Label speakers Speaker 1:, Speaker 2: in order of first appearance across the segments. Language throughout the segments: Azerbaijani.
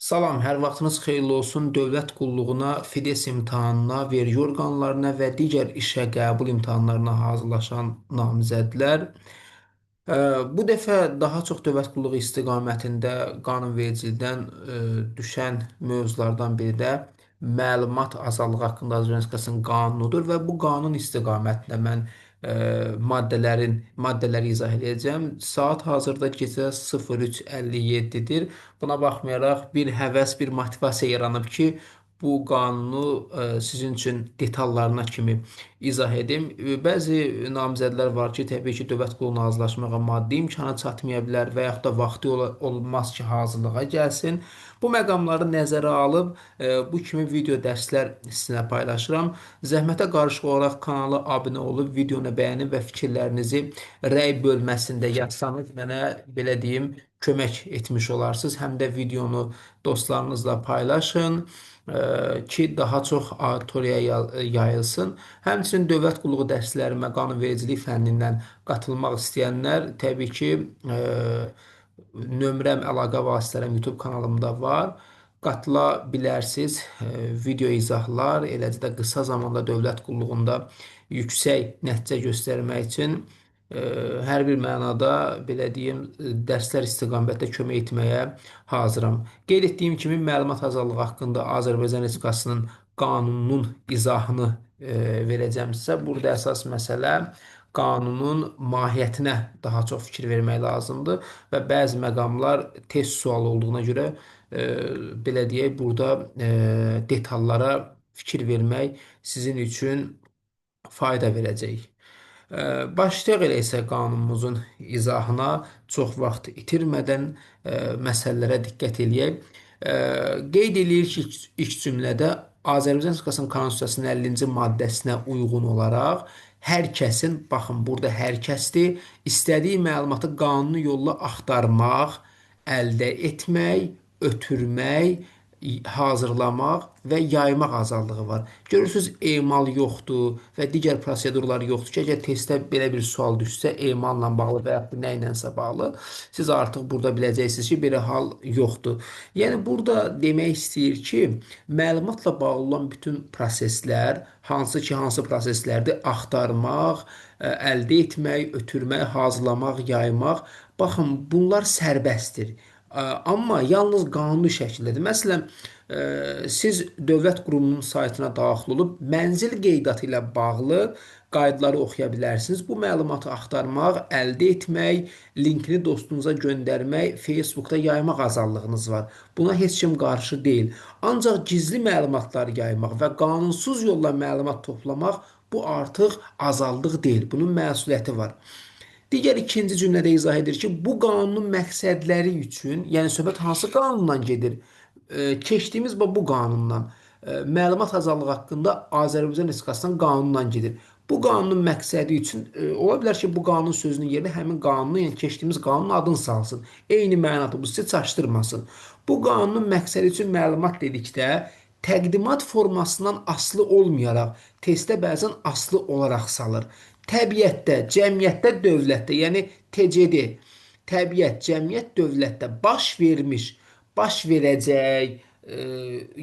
Speaker 1: Salam, hər vaxtınız xeyirli olsun. Dövlət qulluğuna, FİDES imtahanına, vergi orqanlarına və digər işə qəbul imtahanlarına hazırlaşan namizədlər bu dəfə daha çox dövlət qulluğu istiqamətində qanunvericilikdən düşən mövzulardan biri də məlumat azadlığı haqqında Azərbaycan Respublikasının qanunudur və bu qanun istiqamətində mən maddələri izah edəcəm. Saat hazırda gecə 03:57-dir. Buna baxmayaraq bir həvəs, bir motivasiya yaranıb ki, bu qanunu sizin üçün detallarına kimi izah edim. Bəzi namizədlər var ki, təbii ki, dövlət qulluğuna hazırlaşmağa maddi imkanı çatmaya bilər və yaxud da vaxtı olmaz ki, hazırlığa gəlsin. Bu məqamları nəzərə alıb bu kimi video dərslər sizinlə paylaşıram. Zəhmətə qarşı olaraq kanala abunə olub, videonu bəyənin və fikirlərinizi rəy bölməsində yazsanız mənə belə deyim, kömək etmiş olarsınız. Həm də videonu dostlarınızla paylaşın ki, daha çox auditoriyaya yayılsın. Həmçinin dövlət qulluğu dərslərimə qanunvericilik fənnindən qatılmaq istəyənlər təbii ki, nömrəm, əlaqə vasitələrim YouTube kanalımda var. Qatıla bilərsiniz. Video izahlar, eləcə də qısa zamanda dövlət qulluğunda yüksək nəticə göstərmək üçün hər bir mənada belə deyim, dərslər istiqamətdə kömək etməyə hazıram. Qeyd etdiyim kimi məlumat azadlığı haqqında Azərbaycan Respublikasının qanununun izahını verəcəm sizə. Burada əsas məsələ qanunun mahiyyətinə daha çox fikir vermək lazımdır və bəzi məqamlar test sual olduğuna görə belə deyək, burada detallara fikir vermək sizin üçün fayda verəcək. Başlayaq elə isə qanunumuzun izahına çox vaxt itirmədən məsələlərə diqqət eləyək. Qeyd eləyir ki, ilk cümlədə Azərbaycan Respublikasının Konstitusiyasının 50-ci maddəsinə uyğun olaraq hər kəsin, baxın burada hər kəsdir, istədiyi məlumatı qanuni yolla axtarmaq, əldə etmək, ötürmək, hazırlamaq və yaymaq azadlığı var. Görürsüz, emal yoxdur və digər prosedurlar yoxdur ki, əgər testdə belə bir sual düşsə, emalla bağlı və yaxud da nə ilənsə bağlı, siz artıq burada biləcəksiniz ki, belə hal yoxdur. Yəni burada demək istəyir ki, məlumatla bağlı olan bütün proseslər, hansı ki, hansı proseslərdir, axtarmaq, əldə etmək, ötürmək, hazırlamaq, yaymaq, baxın, bunlar sərbəstdir. Amma yalnız qanuni şəkildədir. Məsələn, siz dövlət qurumunun saytına daxil olub mənzil qeydiyyatı ilə bağlı qaydaları oxuya bilərsiniz. Bu məlumatı axtarmaq, əldə etmək, linkini dostunuza göndərmək, Facebookda yaymaq azadlığınız var. Buna heç kim qarşı deyil. Ancaq gizli məlumatlar yaymaq və qanunsuz yolla məlumat toplamaq bu artıq azadlıq deyil. Bunun məsuliyyəti var. Digər ikinci cümlədə izah edir ki, bu qanunun məqsədləri üçün, yəni söhbət hansı qanundan gedir? Keçdiyimiz bu qanundan, məlumat azadlığı haqqında Azərbaycan Respublikasının qanunundan gedir. Bu qanunun məqsədi üçün ola bilər ki, bu qanun sözünün yerinə həmin qanunu, yəni keçdiyimiz qanunun adını salsın. Eyni mənada bu sizi çaşdırmasın. Bu qanunun məqsədi üçün məlumat dedikdə təqdimat formasından asılı olmayaraq testdə bəzən asılı olaraq salır. Təbiətdə, cəmiyyətdə, dövlətdə, yəni TCD, təbiət, cəmiyyət, dövlətdə baş vermiş, baş verəcək,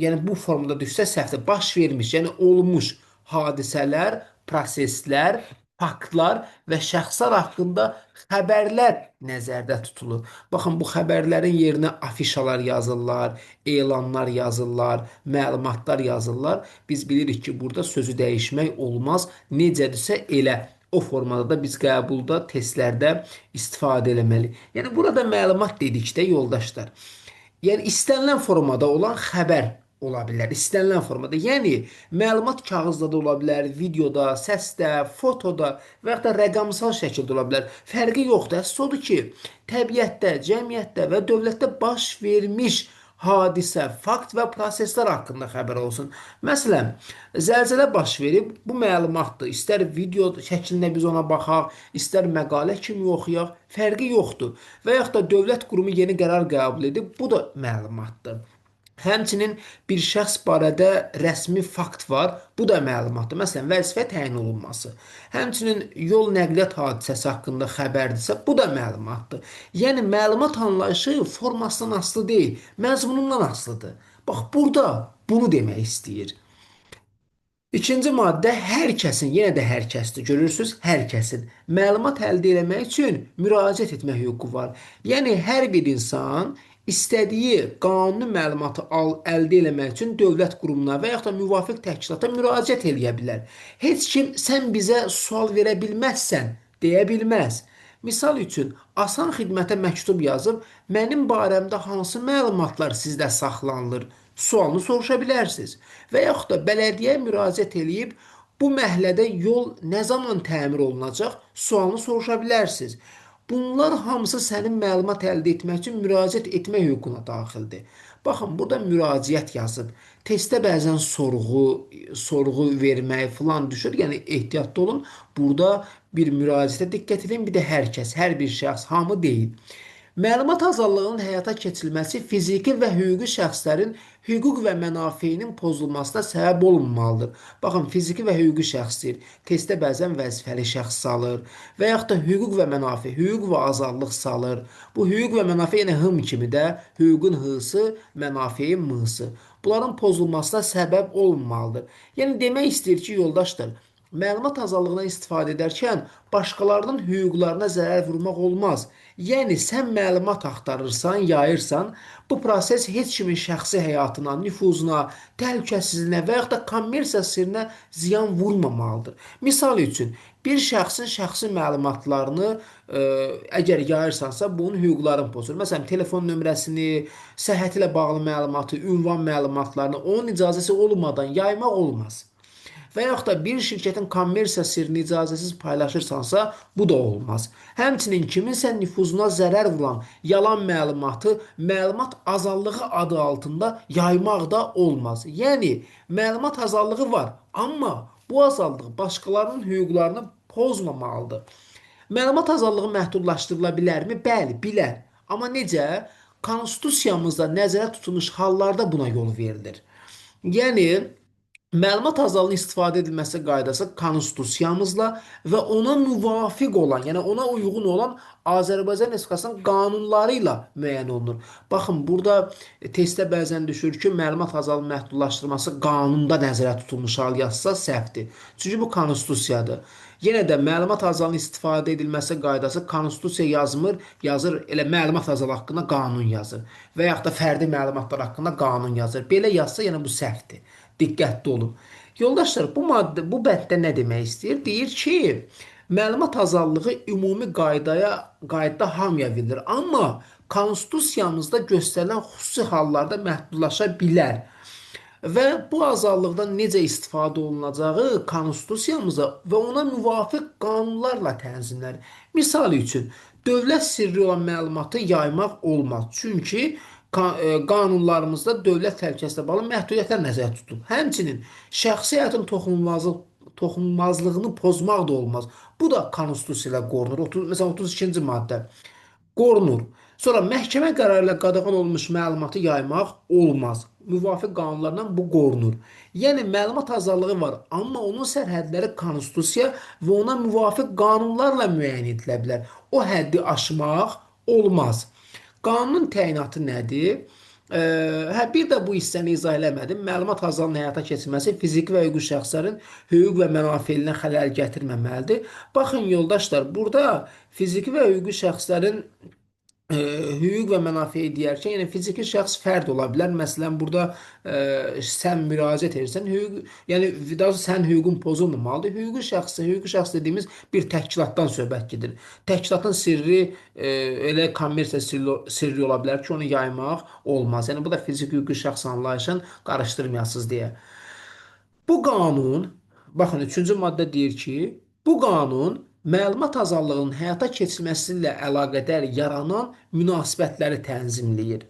Speaker 1: yəni bu formada düşsə səhvdir, baş vermiş, yəni olmuş hadisələr, proseslər, faktlar və şəxslər haqqında xəbərlər nəzərdə tutulur. Baxın, bu xəbərlərin yerinə afişalar yazırlar, elanlar yazırlar, məlumatlar yazırlar. Biz bilirik ki, burada sözü dəyişmək olmaz. Necədirsə elə. O formada da biz qəbulda, testlərdə istifadə eləməli. Yəni burada məlumat dedikdə yoldaşlar, yəni istənilən formada olan xəbər ola bilər. İstənilən formada. Yəni məlumat kağızda da ola bilər, videoda, səsdə, fotoda və ya da rəqəmsal şəkildə ola bilər. Fərqi yoxdur. Əsas odur ki, təbiətdə, cəmiyyətdə və dövlətdə baş vermiş hadisə, fakt və proseslər haqqında xəbər olsun. Məsələn, zəlzələ baş verib, bu məlumatdır. İstər video şəklində biz ona baxaq, istər məqalə kimi oxuyaq, fərqi yoxdur. Və yaxud da dövlət qurumu yeni qərar qəbul edib, bu da məlumatdır. Həmçinin bir şəxs barədə rəsmi fakt var, bu da məlumatdır. Məsələn, vəzifə təyin olunması. Həmçinin yol nəqliyyat hadisəsi haqqında xəbərdirsə, bu da məlumatdır. Yəni məlumat anlayışı formasından asılı deyil, məzmunundan asılıdır. Bax burada bunu demək istəyir. İkinci maddə hər kəsin, yenə də hər kəsdir. Görürsüz, hər kəsin məlumat əldə etmək üçün müraciət etmə hüququ var. Yəni hər bir insan istədiyi qanuni məlumatı əldə etmək üçün dövlət qurumuna və yaxud da müvafiq təşkilata müraciət edə bilər. Heç kim sən bizə sual verə bilməzsən deyə bilməz. Misal üçün, asan xidmətə məktub yazıb, mənim barəmdə hansı məlumatlar sizdə saxlanılır? Sualını soruşa bilərsiniz. Və yaxud da bələdiyyəyə müraciət edib, bu məhəllədə yol nə zaman təmir olunacaq? Sualını soruşa bilərsiniz. Bunlar hamısı sənin məlumat əldə etmək üçün müraciət etmək hüququna daxildir. Baxın, burada müraciət yazıb. Testdə bəzən sorğu vermək filan düşür. Yəni ehtiyatlı olun. Burada bir müraciətə diqqət edin, bir də hər kəs, hər bir şəxs, hamı deyil. Məlumat azadlığının həyata keçirilməsi fiziki və hüquqi şəxslərin hüquq və mənafeyinin pozulmasına səbəb olmamalıdır. Baxın, fiziki və hüquqi şəxs deyir. Testdə bəzən vəzifəli şəxs salır və yaxud da hüquq və mənafey, hüquq və azadlıq salır. Bu hüquq və mənafey yenə hım kimi də hüququn hısı, mənafeyin mısı. Bunların pozulmasına səbəb olmamalıdır. Yəni demək istəyir ki, yoldaşlar, məlumat azadlığından istifadə edərkən başqalarının hüquqlarına zərər vurmaq olmaz. Yəni sən məlumat axtarırsan, yayırsan, bu proses heç kimin şəxsi həyatına, nüfuzuna, təhlükəsizliyinə və yaxud da kommersiya sirrinə ziyan vurmamalıdır. Misal üçün, bir şəxsin şəxsi məlumatlarını əgər yayırsansa, bunun hüquqlarını pozur. Məsələn, telefon nömrəsini, səhhəti ilə bağlı məlumatı, ünvan məlumatlarını onun icazəsi olmadan yaymaq olmaz. Və yaxud da bir şirkətin kommersiya sirrini icazəsiz paylaşırsansa, bu da olmaz. Həmçinin kiminsə nüfuzuna zərər vuran yalan məlumatı məlumat azadlığı adı altında yaymaq da olmaz. Yəni məlumat azadlığı var, amma bu azadlıq başqalarının hüquqlarını pozmamalıdır. Məlumat azadlığı məhdudlaşdırıla bilərmi? Bəli, bilər. Amma necə? Konstitusiyamızda nəzərdə tutulmuş hallarda buna yol verilir. Yəni məlumat azadlığının istifadə edilməsi qaydası konstitusiyamızla və ona müvafiq olan, yəni ona uyğun olan Azərbaycan Respublikasının qanunları ilə müəyyən olunur. Baxın, burada testdə bəzən düşür ki, məlumat azadlığının məhdudlaşdırılması qanunda nəzərdə tutulmuş hal yazsa səhvdir. Çünki bu konstitusiyadır. Yenə də məlumat azadlığının istifadə edilməsi qaydası konstitusiya yazmır, yazır elə məlumat azadlığı haqqında qanun yazır və yaxud da fərdi məlumatlar haqqında qanun yazır. Belə yazsa, yəni bu səhvdir. Diqqətli olun. Yoldaşlar, bu bənddə nə demək istəyir? Deyir ki, məlumat azadlığı ümumi qaydada hamıya verilir, amma konstitusiyamızda göstərilən xüsusi hallarda məhdudlaşa bilər. Və bu azadlıqdan necə istifadə olunacağı konstitusiyamıza və ona müvafiq qanunlarla tənzimlənir. Misal üçün, dövlət sirri olan məlumatı yaymaq olmaz. Çünki qanunlarımızda dövlət təhlükəsizliyi bağlı məhdudiyyətlər nəzərdə tutulub. Həmçinin şəxsi həyatın toxunulmazlığını pozmaq da olmaz. Bu da konstitusiya ilə qorunur. Məsələn 32-ci maddə qorunur. Sonra məhkəmə qərarı ilə qadağan olunmuş məlumatı yaymaq olmaz. Müvafiq qanunlarla bu qorunur. Yəni məlumat azadlığı var, amma onun sərhədləri konstitusiya və ona müvafiq qanunlarla müəyyən edilə bilər. O həddi aşmaq olmaz. Qanunun təyinatı nədir? Bir də bu hissəni izah eləmədim. Məlumat azadlığının həyata keçirilməsi fiziki və hüquqi şəxslərin hüquq və mənafeyinə xələl gətirməməlidir. Baxın yoldaşlar, burada fiziki və hüquqi şəxslərin hüquq və mənafeyi deyərkən, yəni fiziki şəxs fərd ola bilər. Məsələn, burada sən müraciət edirsən, yəni daha doğrusu sənin hüququn pozulmamalıdır. Hüquqi şəxs dediyimiz bir təşkilatdan söhbət gedir. Təşkilatın sirri elə kommersiya sirri ola bilər ki, onu yaymaq olmaz. Yəni bu da fiziki hüquqi şəxs anlayışını qarışdırmayasınız deyə. Bu qanun, baxın 3-cü maddə deyir ki, bu qanun məlumat azadlığının həyata keçirilməsi ilə əlaqədar yaranan münasibətləri tənzimləyir.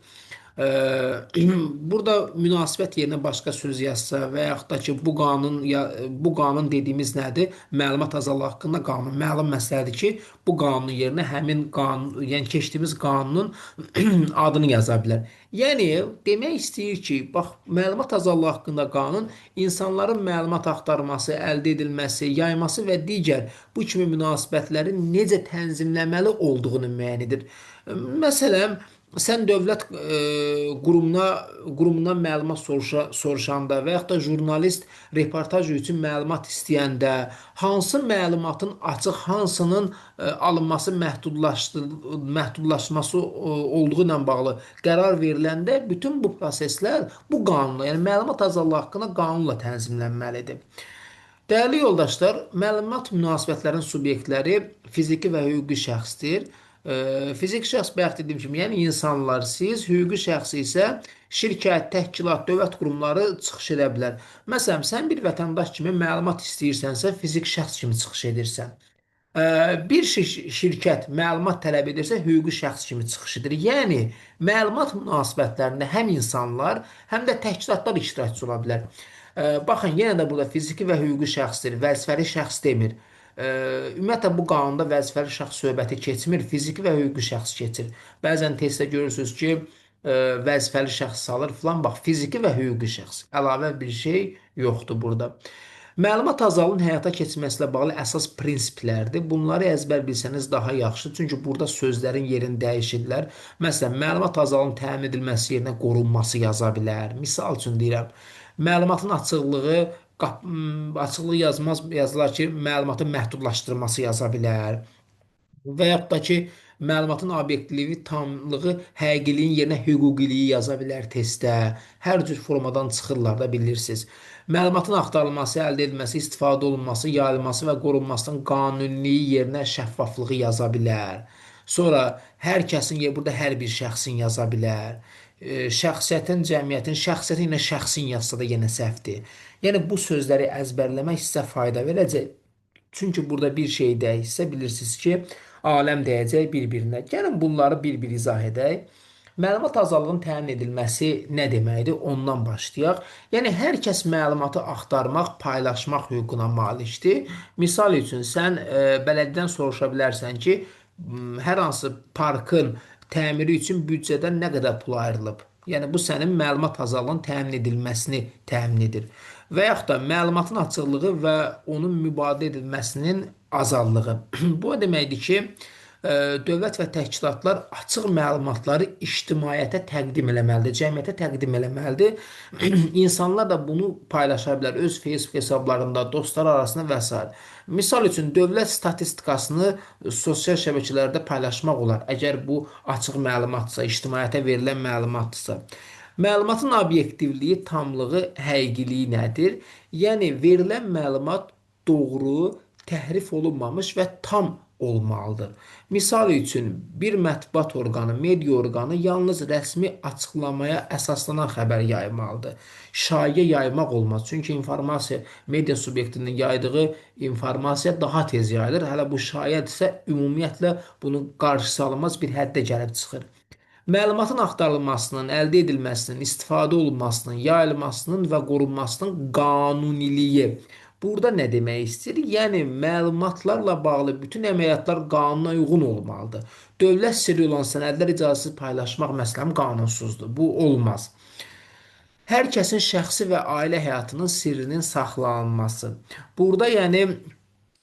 Speaker 1: Burada münasibət yerinə başqa söz yazsa və yaxud da ki, bu qanun dediyimiz nədir? Məlumat azadlığı haqqında qanun. Məlum məsələdir ki, bu qanunun yerinə həmin qanun, yəni keçdiyimiz qanunun adını yaza bilər. Yəni demək istəyir ki, bax, məlumat azadlığı haqqında qanun insanların məlumat axtarması, əldə edilməsi, yayması və digər bu kimi münasibətləri necə tənzimləməli olduğunu müəyyən edir. Məsələn, sən dövlət qurumundan məlumat soruşanda və yaxud da jurnalist reportaj üçün məlumat istəyəndə hansı məlumatın açıq, hansının alınması məhdudlaşması olduğu ilə bağlı qərar veriləndə bütün bu proseslər bu qanunla, yəni məlumat azadlığı haqqında qanunla tənzimlənməlidir. Dəyərli yoldaşlar, məlumat münasibətlərinin subyektləri fiziki və hüquqi şəxsdir. Fiziki şəxs bayaq dediyim kimi, yəni insanlar, siz, hüquqi şəxs isə şirkət, təşkilat, dövlət qurumları çıxış edə bilər. Məsələn, sən bir vətəndaş kimi məlumat istəyirsənsə, fiziki şəxs kimi çıxış edirsən. Bir şirkət məlumat tələb edirsə, hüquqi şəxs kimi çıxış edir. Yəni, məlumat münasibətlərində həm insanlar, həm də təşkilatlar iştirakçı ola bilər. Baxın, yenə də burada fiziki və hüquqi şəxsdir, vəzifəli şəxs demir. Ümumiyyətlə, bu qanunda vəzifəli şəxs söhbəti keçmir, fiziki və hüquqi şəxs keçir. Bəzən testdə görürsünüz ki, vəzifəli şəxs salır filan, bax, fiziki və hüquqi şəxs. Əlavə bir şey yoxdur burada. Məlumat azalının həyata keçirilməsi ilə bağlı əsas prinsiplərdir. Bunları əzbər bilsəniz daha yaxşıdır. Çünki burada sözlərin yerini dəyişirlər. Məsələn, məlumat azalının təmin edilməsi yerinə qorunması yaza bilər. Misal üçün deyirəm, məlumatın açıqlığı yazılar ki, məlumatın məhdudlaşdırılması yaza bilər. Və yaxud da ki, məlumatın obyektliyi, tamlığı, həqiqiliyin yerinə hüquqiliyi yaza bilər testdə. Hər cür formadan çıxırlar da bilirsiniz. Məlumatın axtarılması, əldə edilməsi, istifadə olunması, yayılması və qorunmasının qanuniliyi yerinə şəffaflığı yaza bilər. Sonra hər kəsin, burada hər bir şəxsin yaza bilər. Şəxsiyyətin, cəmiyyətin, şəxsiyyətin yenə şəxsin yazsa da yenə səhvdir. Yəni bu sözləri əzbərləmək sizə fayda verəcək. Çünki burada bir şey dəyişsə bilirsiniz ki, aləm dəyəcək bir-birinə. Gəlin bunları bir-bir izah edək. Məlumat azadlığının təmin edilməsi nə deməkdir? Ondan başlayaq. Yəni hər kəs məlumatı axtarmaq, paylaşmaq hüququna malikdir. Misal üçün sən bələdiyyədən soruşa bilərsən ki, hər hansı parkın təmiri üçün büdcədən nə qədər pul ayrılıb? Yəni bu sənin məlumat azadlığının təmin edilməsini təmin edir. Və yaxud da məlumatın açıqlığı və onun mübadilə edilməsinin azadlığı. Bu o deməkdir ki, dövlət və təşkilatlar açıq məlumatları ictimaiyyətə təqdim eləməlidir, cəmiyyətə təqdim eləməlidir. İnsanlar da bunu paylaşa bilər öz Facebook hesablarında, dostları arasında və s. Misal üçün, dövlət statistikasını sosial şəbəkələrdə paylaşmaq olar, əgər bu açıq məlumatdırsa, ictimaiyyətə verilən məlumatdırsa. Məlumatın obyektivliyi, tamlığı, həqiqiliyi nədir? Yəni, verilən məlumat doğru, təhrif olunmamış və tam olmalıdır. Misal üçün, bir mətbuat orqanı, media orqanı yalnız rəsmi açıqlamaya əsaslanan xəbər yaymalıdır. Şayiə yaymaq olmaz. Çünki informasiya, media subyektinin yaydığı informasiya daha tez yayılır. Hələ bu şayiədirsə, ümumiyyətlə bunun qarşısı alınmaz bir həddə gəlib çıxır. Məlumatın axtarılmasının, əldə edilməsinin, istifadə olunmasının, yayılmasının və qorunmasının qanuniliyi. Burada nə demək istəyir? Yəni, məlumatlarla bağlı bütün əməliyyatlar qanuna uyğun olmalıdır. Dövlət sirri olan sənədlər icazəsiz paylaşmaq məsələn qanunsuzdur. Bu olmaz. Hər kəsin şəxsi və ailə həyatının sirrinin saxlanılması. Burada yəni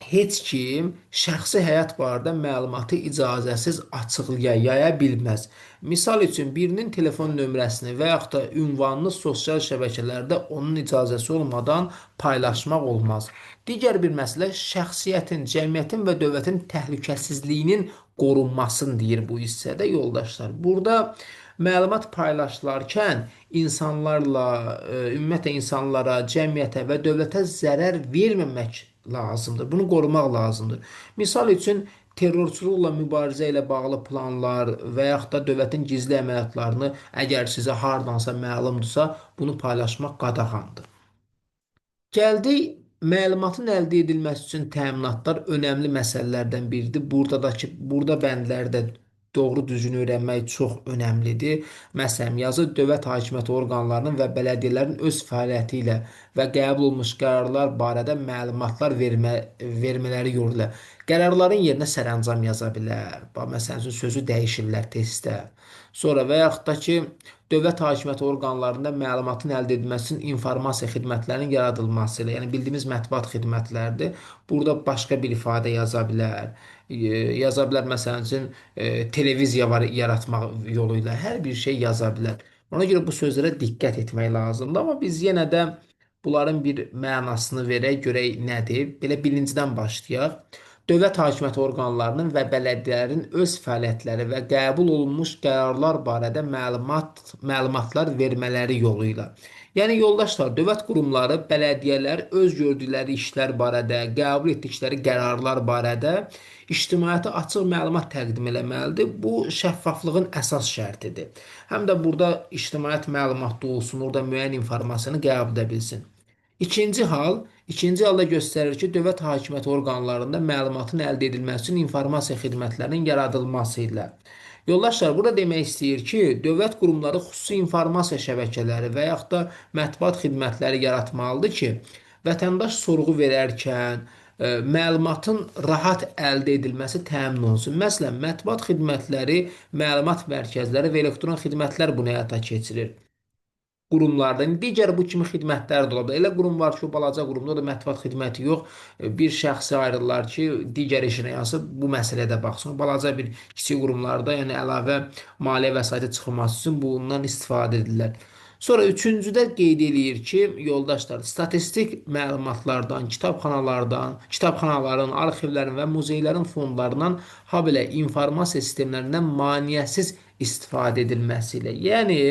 Speaker 1: heç kim şəxsi həyat barədə məlumatı icazəsiz açıqlaya, yaya bilməz. Misal üçün, birinin telefon nömrəsini və yaxud da ünvanını sosial şəbəkələrdə onun icazəsi olmadan paylaşmaq olmaz. Digər bir məsələ şəxsiyyətin, cəmiyyətin və dövlətin təhlükəsizliyinin qorunmasını deyir bu hissədə yoldaşlar. Burada məlumat paylaşılarkən insanlarla, ümumiyyətlə insanlara, cəmiyyətə və dövlətə zərər verməmək lazımdır. Bunu qorumaq lazımdır. Misal üçün, terrorçuluqla mübarizə ilə bağlı planlar və yaxud da dövlətin gizli əməliyyatlarını əgər sizə hardansa məlumdursa, bunu paylaşmaq qadağandır. Gəldik, məlumatın əldə edilməsi üçün təminatlar önəmli məsələlərdən biridir. Burada bəndlərdə doğru düzgün öyrənmək çox önəmlidir. Məsələn, yazı dövlət hakimiyyəti orqanlarının və bələdiyyələrin öz fəaliyyəti ilə və qəbul olunmuş qərarlar barədə məlumatlar vermələri yolu ilə qərarların yerinə sərəncam yaza bilər. Məsələn, sözü dəyişirlər testdə. Sonra və yaxud da ki, dövlət hakimiyyəti orqanlarında məlumatın əldə edilməsi üçün informasiya xidmətlərinin yaradılması ilə, yəni bildiyimiz mətbuat xidmətləridir. Burada başqa bir ifadə yaza bilər. Yaza bilər məsələn üçün televiziya var yaratmaq yolu ilə hər bir şey yaza bilər. Ona görə bu sözlərə diqqət etmək lazımdır. Amma biz yenə də bunların bir mənasını verək, görək nədir. Belə birincidən başlayaq. Dövlət hakimiyyəti orqanlarının və bələdiyyələrin öz fəaliyyətləri və qəbul olunmuş qərarlar barədə məlumatlar vermələri yolu ilə. Yəni yoldaşlar, dövlət qurumları, bələdiyyələr öz gördükləri işlər barədə, qəbul etdikləri qərarlar barədə ictimaiyyətə açıq məlumat təqdim eləməlidir. Bu şəffaflığın əsas şərtidir. Həm də burada ictimaiyyət məlumatlı olsun, orada müəyyən informasiyanı qəbul edə bilsin. İkinci halda göstərir ki, dövlət hakimiyyəti orqanlarında məlumatın əldə edilməsi üçün informasiya xidmətlərinin yaradılması ilə. Yoldaşlar, burada demək istəyir ki, dövlət qurumları xüsusi informasiya şəbəkələri və yaxud da mətbuat xidmətləri yaratmalıdır ki, vətəndaş sorğu verərkən məlumatın rahat əldə edilməsi təmin olunsun. Məsələn, mətbuat xidmətləri, məlumat mərkəzləri və elektron xidmətlər bunu həyata keçirir qurumlardan. Digər bu kimi xidmətlər də ola bilər. Elə qurum var ki, o balaca qurumda da mətbuat xidməti yox, bir şəxsi ayrılırlar ki, digər işinə yansın, bu məsələyə də baxsın. Balaca bir kiçik qurumlarda, yəni əlavə maliyyə vəsaiti çıxması üçün bundan istifadə edirlər. Sonra üçüncüdə qeyd eləyir ki, yoldaşlar, statistik məlumatlardan, kitabxanaların, arxivlərin və muzeylərin fondlarından, habelə informasiya sistemlərindən maneəsiz istifadə edilməsi ilə. Yəni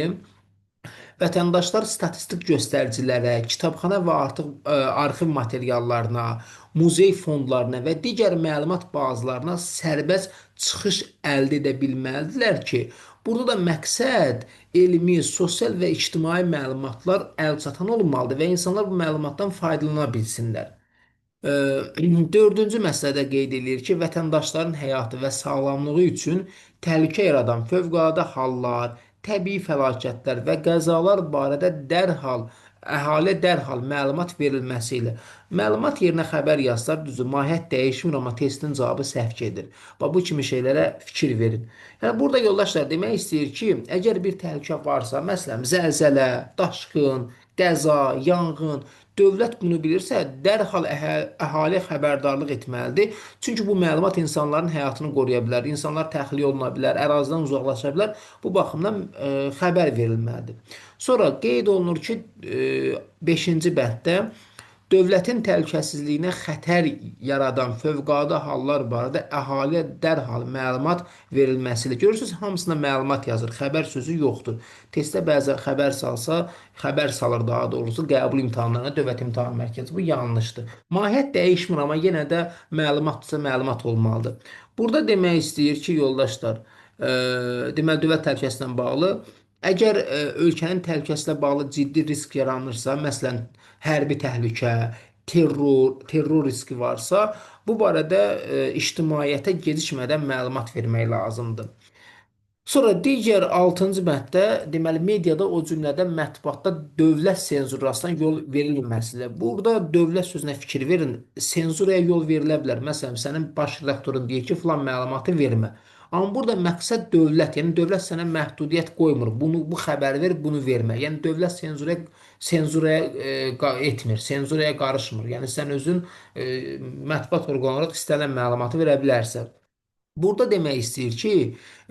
Speaker 1: vətəndaşlar statistik göstəricilərə, kitabxana və artıq arxiv materiallarına, muzey fondlarına və digər məlumat bazlarına sərbəst çıxış əldə edə bilməlidirlər ki, burada da məqsəd elmi, sosial və ictimai məlumatlar əlçatan olmalıdır və insanlar bu məlumatdan faydalana bilsinlər. Ə, Dördüncü məsələdə qeyd edir ki, vətəndaşların həyatı və sağlamlığı üçün təhlükə yaradan fövqəladə hallar, təbii fəlakətlər və qəzalar barədə əhaliyə dərhal məlumat verilməsi ilə məlumat yerinə xəbər yazsa, düzdür, mahiyyət dəyişmir, amma testin cavabı səhv gedir. Bu kimi şeylərə fikir verin. Yəni burada yoldaşlar demək istəyir ki, əgər bir təhlükə varsa, məsələn, zəlzələ, daşqın, qəza, yanğın, dövlət bunu bilirsə, dərhal əhaliyə xəbərdarlıq etməlidir. Çünki bu məlumat insanların həyatını qoruya bilər, insanlar təxliyə oluna bilər, ərazidən uzaqlaşa bilər. Bu baxımdan xəbər verilməlidir. Sonra qeyd olunur ki, 5-ci bənddə dövlətin təhlükəsizliyinə xətər yaradan fövqəladə hallar barədə əhaliyə dərhal məlumat verilməsidir. Görürsünüz, hamısına məlumat yazır, xəbər sözü yoxdur. Testdə bəzən xəbər salır daha doğrusu qəbul imtahanlarına Dövlət İmtahan Mərkəzi. Bu yanlışdır. Mahiyyət dəyişmir, amma yenə də məlumatsa məlumat olmalıdır. Burada demək istəyir ki, yoldaşlar, deməli dövlət təhlükəsizliyi ilə bağlı əgər ölkənin təhlükəsizliyi ilə bağlı ciddi risk yaranırsa, məsələn, hərbi təhlükə, terror riski varsa, bu barədə ictimaiyyətə gecikmədən məlumat vermək lazımdır. Sonra digər 6-cı bənddə deməli mediada o cümlədən mətbuatda dövlət senzurasına yol verilməsidir. Burada dövlət sözünə fikir verin. Senzuraya yol verilə bilər. Məsələn, sənin baş redaktorun deyir ki, filan məlumatı vermə. Amma burada məqsəd dövlət, yəni dövlət sənə məhdudiyyət qoymur. Bu xəbər ver, bunu vermə. Yəni dövlət senzuraya etmir, senzuraya qarışmır. Yəni sən özün mətbuat orqanı olaraq istənilən məlumatı verə bilərsən. Burada demək istəyir ki,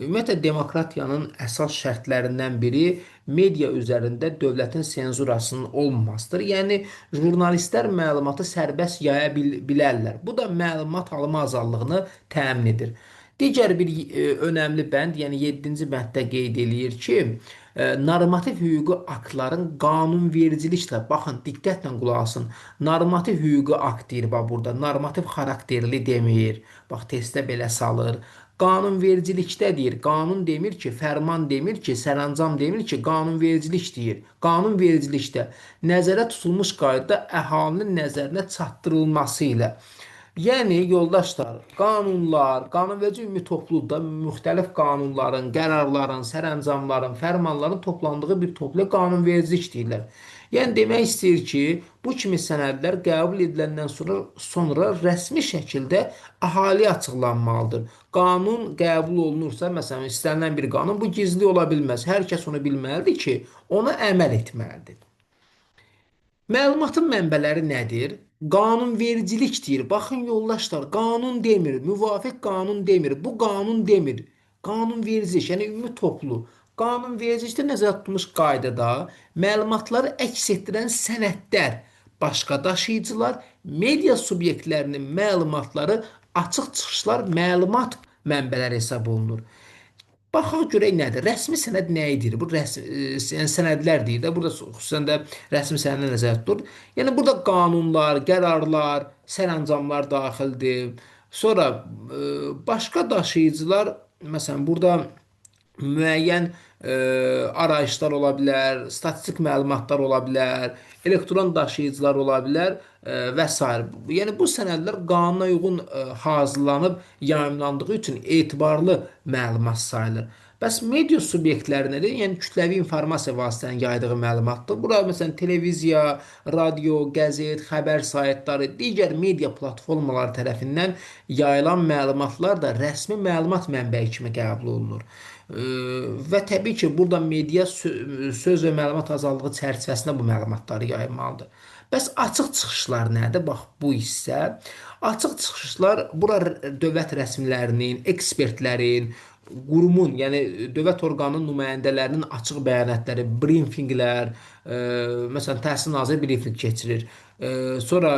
Speaker 1: ümumiyyətlə demokratiyanın əsas şərtlərindən biri media üzərində dövlətin senzurasının olmamasıdır. Yəni jurnalistlər məlumatı sərbəst yaya bilərlər. Bu da məlumat alma azadlığını təmin edir. Digər bir önəmli bənd, yəni 7-ci bənddə qeyd eləyir ki, normativ hüquqi aktların qanunvericiliklə, baxın, diqqətlə qulaq asın. Normativ hüquqi akt deyir bax burada. Normativ xarakterli demir. Bax testdə belə salır. Qanunvericilikdə deyir. Qanun demir ki, fərman demir ki, sərəncam demir ki, qanunvericilik deyir. Qanunvericilikdə nəzərə tutulmuş qaydada əhalinin nəzərinə çatdırılması ilə. Yəni yoldaşlar, qanunlar, qanunverici ümumi topluluqda müxtəlif qanunların, qərarların, sərəncamların, fərmanların toplandığı bir toplu qanunvericilik deyirlər. Yəni demək istəyir ki, bu kimi sənədlər qəbul ediləndən sonra rəsmi şəkildə əhaliyə açıqlanmalıdır. Qanun qəbul olunursa, məsələn, istənilən bir qanun bu gizli ola bilməz. Hər kəs onu bilməlidir ki, ona əməl etməlidir. Məlumatın mənbələri nədir? Qanunvericilik deyir. Baxın yoldaşlar, qanun demir, müvafiq qanun demir, bu qanun demir. Qanunvericilik, yəni ümumi toplu. Qanunvericilikdə nəzərdə tutulmuş qaydada məlumatları əks etdirən sənədlər, başqa daşıyıcılar, media subyektlərinin məlumatları açıq çıxışlar məlumat mənbələri hesab olunur. Baxaq görək nədir? Rəsmi sənəd nə edir? Bu yəni sənədlər deyir də. Burada xüsusən də rəsmi sənədə nəzərdə tutulur. Yəni burada qanunlar, qərarlar, sərəncamlar daxildir. Sonra başqa daşıyıcılar, məsələn, burada müəyyən arayışlar ola bilər, statistik məlumatlar ola bilər, elektron daşıyıcılar ola bilər və s. Yəni bu sənədlər qanuna uyğun hazırlanıb yayımlandığı üçün etibarlı məlumat sayılır. Bəs media subyektlərinin, yəni kütləvi informasiya vasitələrinin yaydığı məlumatdır. Bura məsələn televiziya, radio, qəzet, xəbər saytları, digər media platformaları tərəfindən yayılan məlumatlar da rəsmi məlumat mənbəyi kimi qəbul olunur. Və təbii ki, burada media söz və məlumat azadlığı çərçivəsində bu məlumatları yayılmalıdır. Bəs açıq çıxışlar nədir? Bax, bu hissə. Açıq çıxışlar bura dövlət rəsmilərinin, ekspertlərin, qurumun, yəni dövlət orqanının nümayəndələrinin açıq bəyanatları, brifinqlər, məsələn, Təhsil Naziri brifinq keçirir. Sonra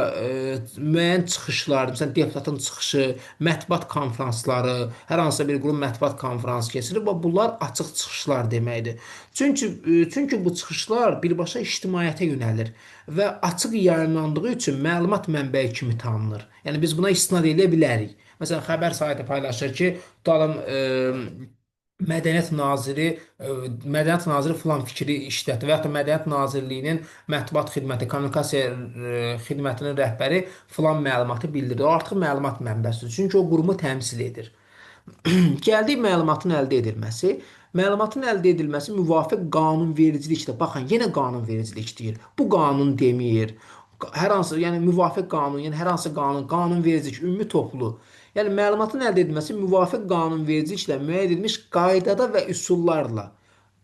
Speaker 1: müəyyən çıxışlar, məsələn, deputatın çıxışı, mətbuat konfransları, hər hansısa bir qurum mətbuat konfransı keçirir və bunlar açıq çıxışlar deməkdir. Çünki bu çıxışlar birbaşa ictimaiyyətə yönəlir və açıq yayımlandığı üçün məlumat mənbəyi kimi tanınır. Yəni biz buna istinad edə bilərik. Məsələn, xəbər saytı paylaşır ki, tutalım Mədəniyyət naziri Mədəniyyət naziri filan fikri işlətdi və ya da Mədəniyyət Nazirliyinin mətbuat xidməti, kommunikasiya xidmətinin rəhbəri filan məlumatı bildirdi. O artıq məlumat mənbəsidir. Çünki o qurumu təmsil edir. Gəldik məlumatın əldə edilməsi. Məlumatın əldə edilməsi müvafiq qanunvericilikdə. Baxın, yenə qanunvericilik deyir. Bu qanun demir. Hər hansı, yəni müvafiq qanun, yəni hər hansı qanun, qanunvericilik, ümumi toplu. Yəni məlumatın əldə edilməsi müvafiq qanunvericiliklə müəyyən edilmiş qaydada və üsullarla.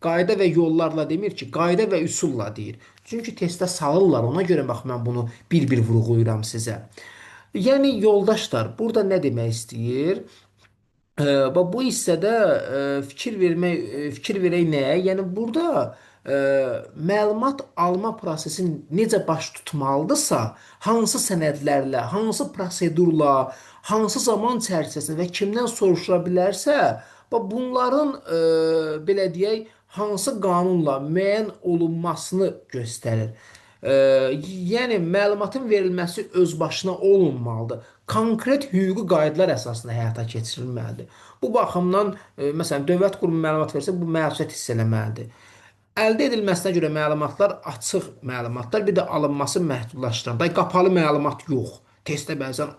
Speaker 1: Qayda və yollarla demir ki, qayda və üsulla deyir. Çünki testdə salırlar. Ona görə bax mən bunu bir-bir vurğulayıram sizə. Yəni yoldaşlar, burada nə demək istəyir? Bu hissədə fikir verək nəyə? Yəni burada məlumat alma prosesi necə baş tutmalıdırsa, hansı sənədlərlə, hansı prosedurla, hansı zaman çərçivəsində və kimdən soruşula bilərsə, bunların belə deyək, hansı qanunla müəyyən olunmasını göstərir. Yəni məlumatın verilməsi öz başına olunmalıdır. Konkret hüquqi qaydalar əsasında həyata keçirilməlidir. Bu baxımdan məsələn dövlət qurumu məlumat versə bu məsuliyyət hiss eləməlidir. Əldə edilməsinə görə məlumatlar açıq məlumatlar, bir də alınması məhdudlaşdıran. Da qapalı məlumat yox. Testdə bəzən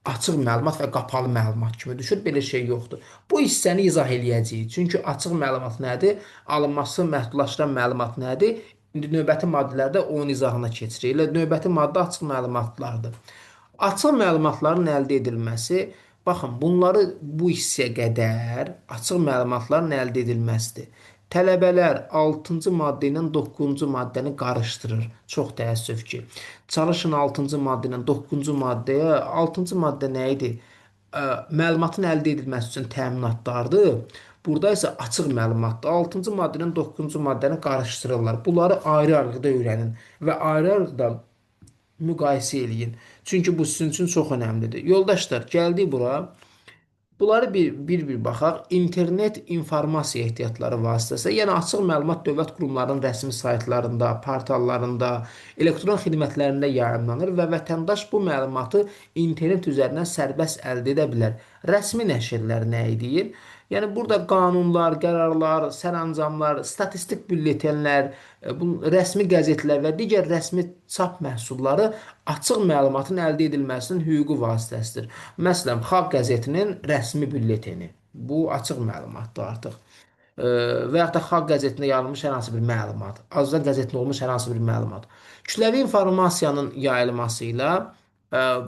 Speaker 1: açıq məlumat və qapalı məlumat kimi düşür. Belə şey yoxdur. Bu hissəni izah eləyəcəyik. Çünki açıq məlumat nədir? Alınması məhdudlaşdıran məlumat nədir? İndi növbəti maddələrdə onun izahına keçirik. Elə növbəti maddə açıq məlumatlardır. Açıq məlumatların əldə edilməsi, baxın, bunları bu hissəyə qədər açıq məlumatların əldə edilməsidir. Tələbələr 6-cı maddə ilə 9-cu maddəni qarışdırır. Çox təəssüf ki. Çalışın 6-cı maddə ilə 9-cu maddəyə. 6-cı maddə nə idi? Məlumatın əldə edilməsi üçün təminatlardır. Burada isə açıq məlumatdır. 6-cı maddə ilə 9-cu maddəni qarışdırırlar. Bunları ayrı-ayrıda öyrənin və ayrı-ayrıda müqayisə eləyin. Çünki bu sizin üçün çox önəmlidir. Yoldaşlar, gəldik bura. Bunları bir baxaq. İnternet informasiya ehtiyatları vasitəsilə, yəni açıq məlumat dövlət qurumlarının rəsmi saytlarında, portallarında, elektron xidmətlərində yayımlanır və vətəndaş bu məlumatı internet üzərindən sərbəst əldə edə bilər. Rəsmi nəşrlər nə edir? Yəni burada qanunlar, qərarlar, sərəncamlar, statistik bülletenlər, bu rəsmi qəzetlər və digər rəsmi çap məhsulları açıq məlumatın əldə edilməsinin hüquqi vasitəsidir. Məsələn, Xalq qəzetinin rəsmi bülleteni. Bu açıq məlumatdır artıq. Və yaxud da Xalq qəzetində yayılmış hər hansı bir məlumat, Azad qəzetində olmuş hər hansı bir məlumat. Kütləvi informasiyanın yayılması ilə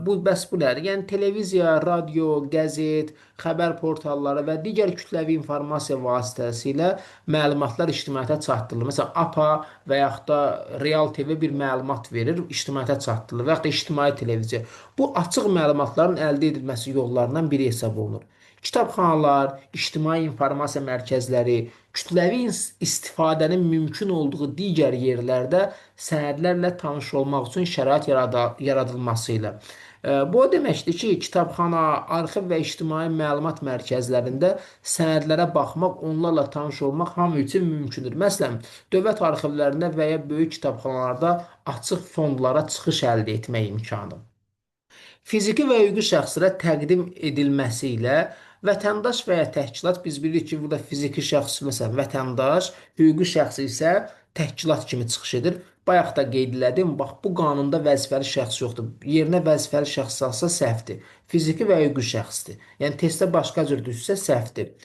Speaker 1: bu bəs bu nədir? Yəni televiziya, radio, qəzet, xəbər portalları və digər kütləvi informasiya vasitəsilə məlumatlar ictimaiyyətə çatdırılır. Məsələn, APA və yaxud da Real TV bir məlumat verir, ictimaiyyətə çatdırılır və yaxud da ictimai televiziya. Bu açıq məlumatların əldə edilməsi yollarından biri hesab olunur. Kitabxanalar, ictimai informasiya mərkəzləri, kütləvi istifadənin mümkün olduğu digər yerlərdə sənədlərlə tanış olmaq üçün şərait yaradılması ilə. Bu o deməkdir ki, kitabxana, arxiv və ictimai məlumat mərkəzlərində sənədlərə baxmaq, onlarla tanış olmaq hamı üçün mümkündür. Məsələn, dövlət arxivlərində və ya böyük kitabxanalarda açıq fondlara çıxış əldə etmək imkanı. Fiziki və hüquqi şəxslərə təqdim edilməsi ilə vətəndaş və ya təşkilat biz bilirik ki, burada fiziki şəxs məsələn vətəndaş, hüquqi şəxs isə təşkilat kimi çıxış edir. Bayaq da qeyd elədim, bax bu qanunda vəzifəli şəxs yoxdur. Yerinə vəzifəli şəxs alsa səhvdir. Fiziki və hüquqi şəxsdir. Yəni testdə başqa cür düşsə səhvdir.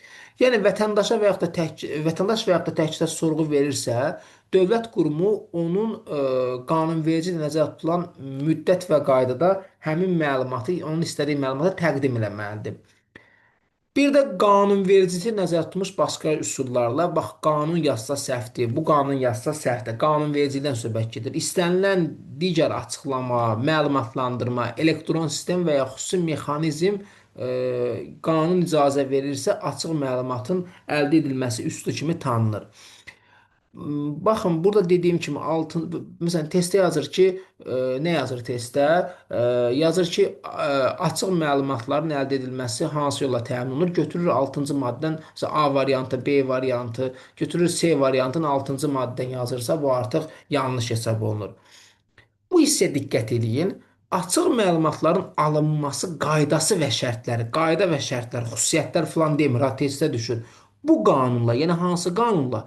Speaker 1: Yəni vətəndaşa və yaxud da vətəndaş və yaxud da təşkilat sorğu verirsə, dövlət qurumu onun qanunverici nəzərdə tutulan müddət və qaydada həmin məlumatı, onun istədiyi məlumatı təqdim eləməlidir. Bir də qanunvericilik nəzərdə tutmuş başqa üsullarla, bax qanun yazsa səhvdir, bu qanun yazsa səhvdir. Qanunvericilikdən söhbət gedir. İstənilən digər açıqlama, məlumatlandırma, elektron sistem və ya xüsusi mexanizm qanun icazə verirsə, açıq məlumatın əldə edilməsi üsulu kimi tanınır. Baxın, burada dediyim kimi məsələn testdə yazır ki, nə yazır testdə? Yazır ki, açıq məlumatların əldə edilməsi hansı yolla təmin olunur? Götürür 6-cı maddədən, məsələn A variantı, B variantı, götürür C variantının 6-cı maddədən yazırsa, bu artıq yanlış hesab olunur. Bu hissə diqqət edin. Açıq məlumatların alınması qaydası və şərtləri, qayda və şərtlər, xüsusiyyətlər filan demir, ha testdə düşür. Bu qanunla, yəni hansı qanunla?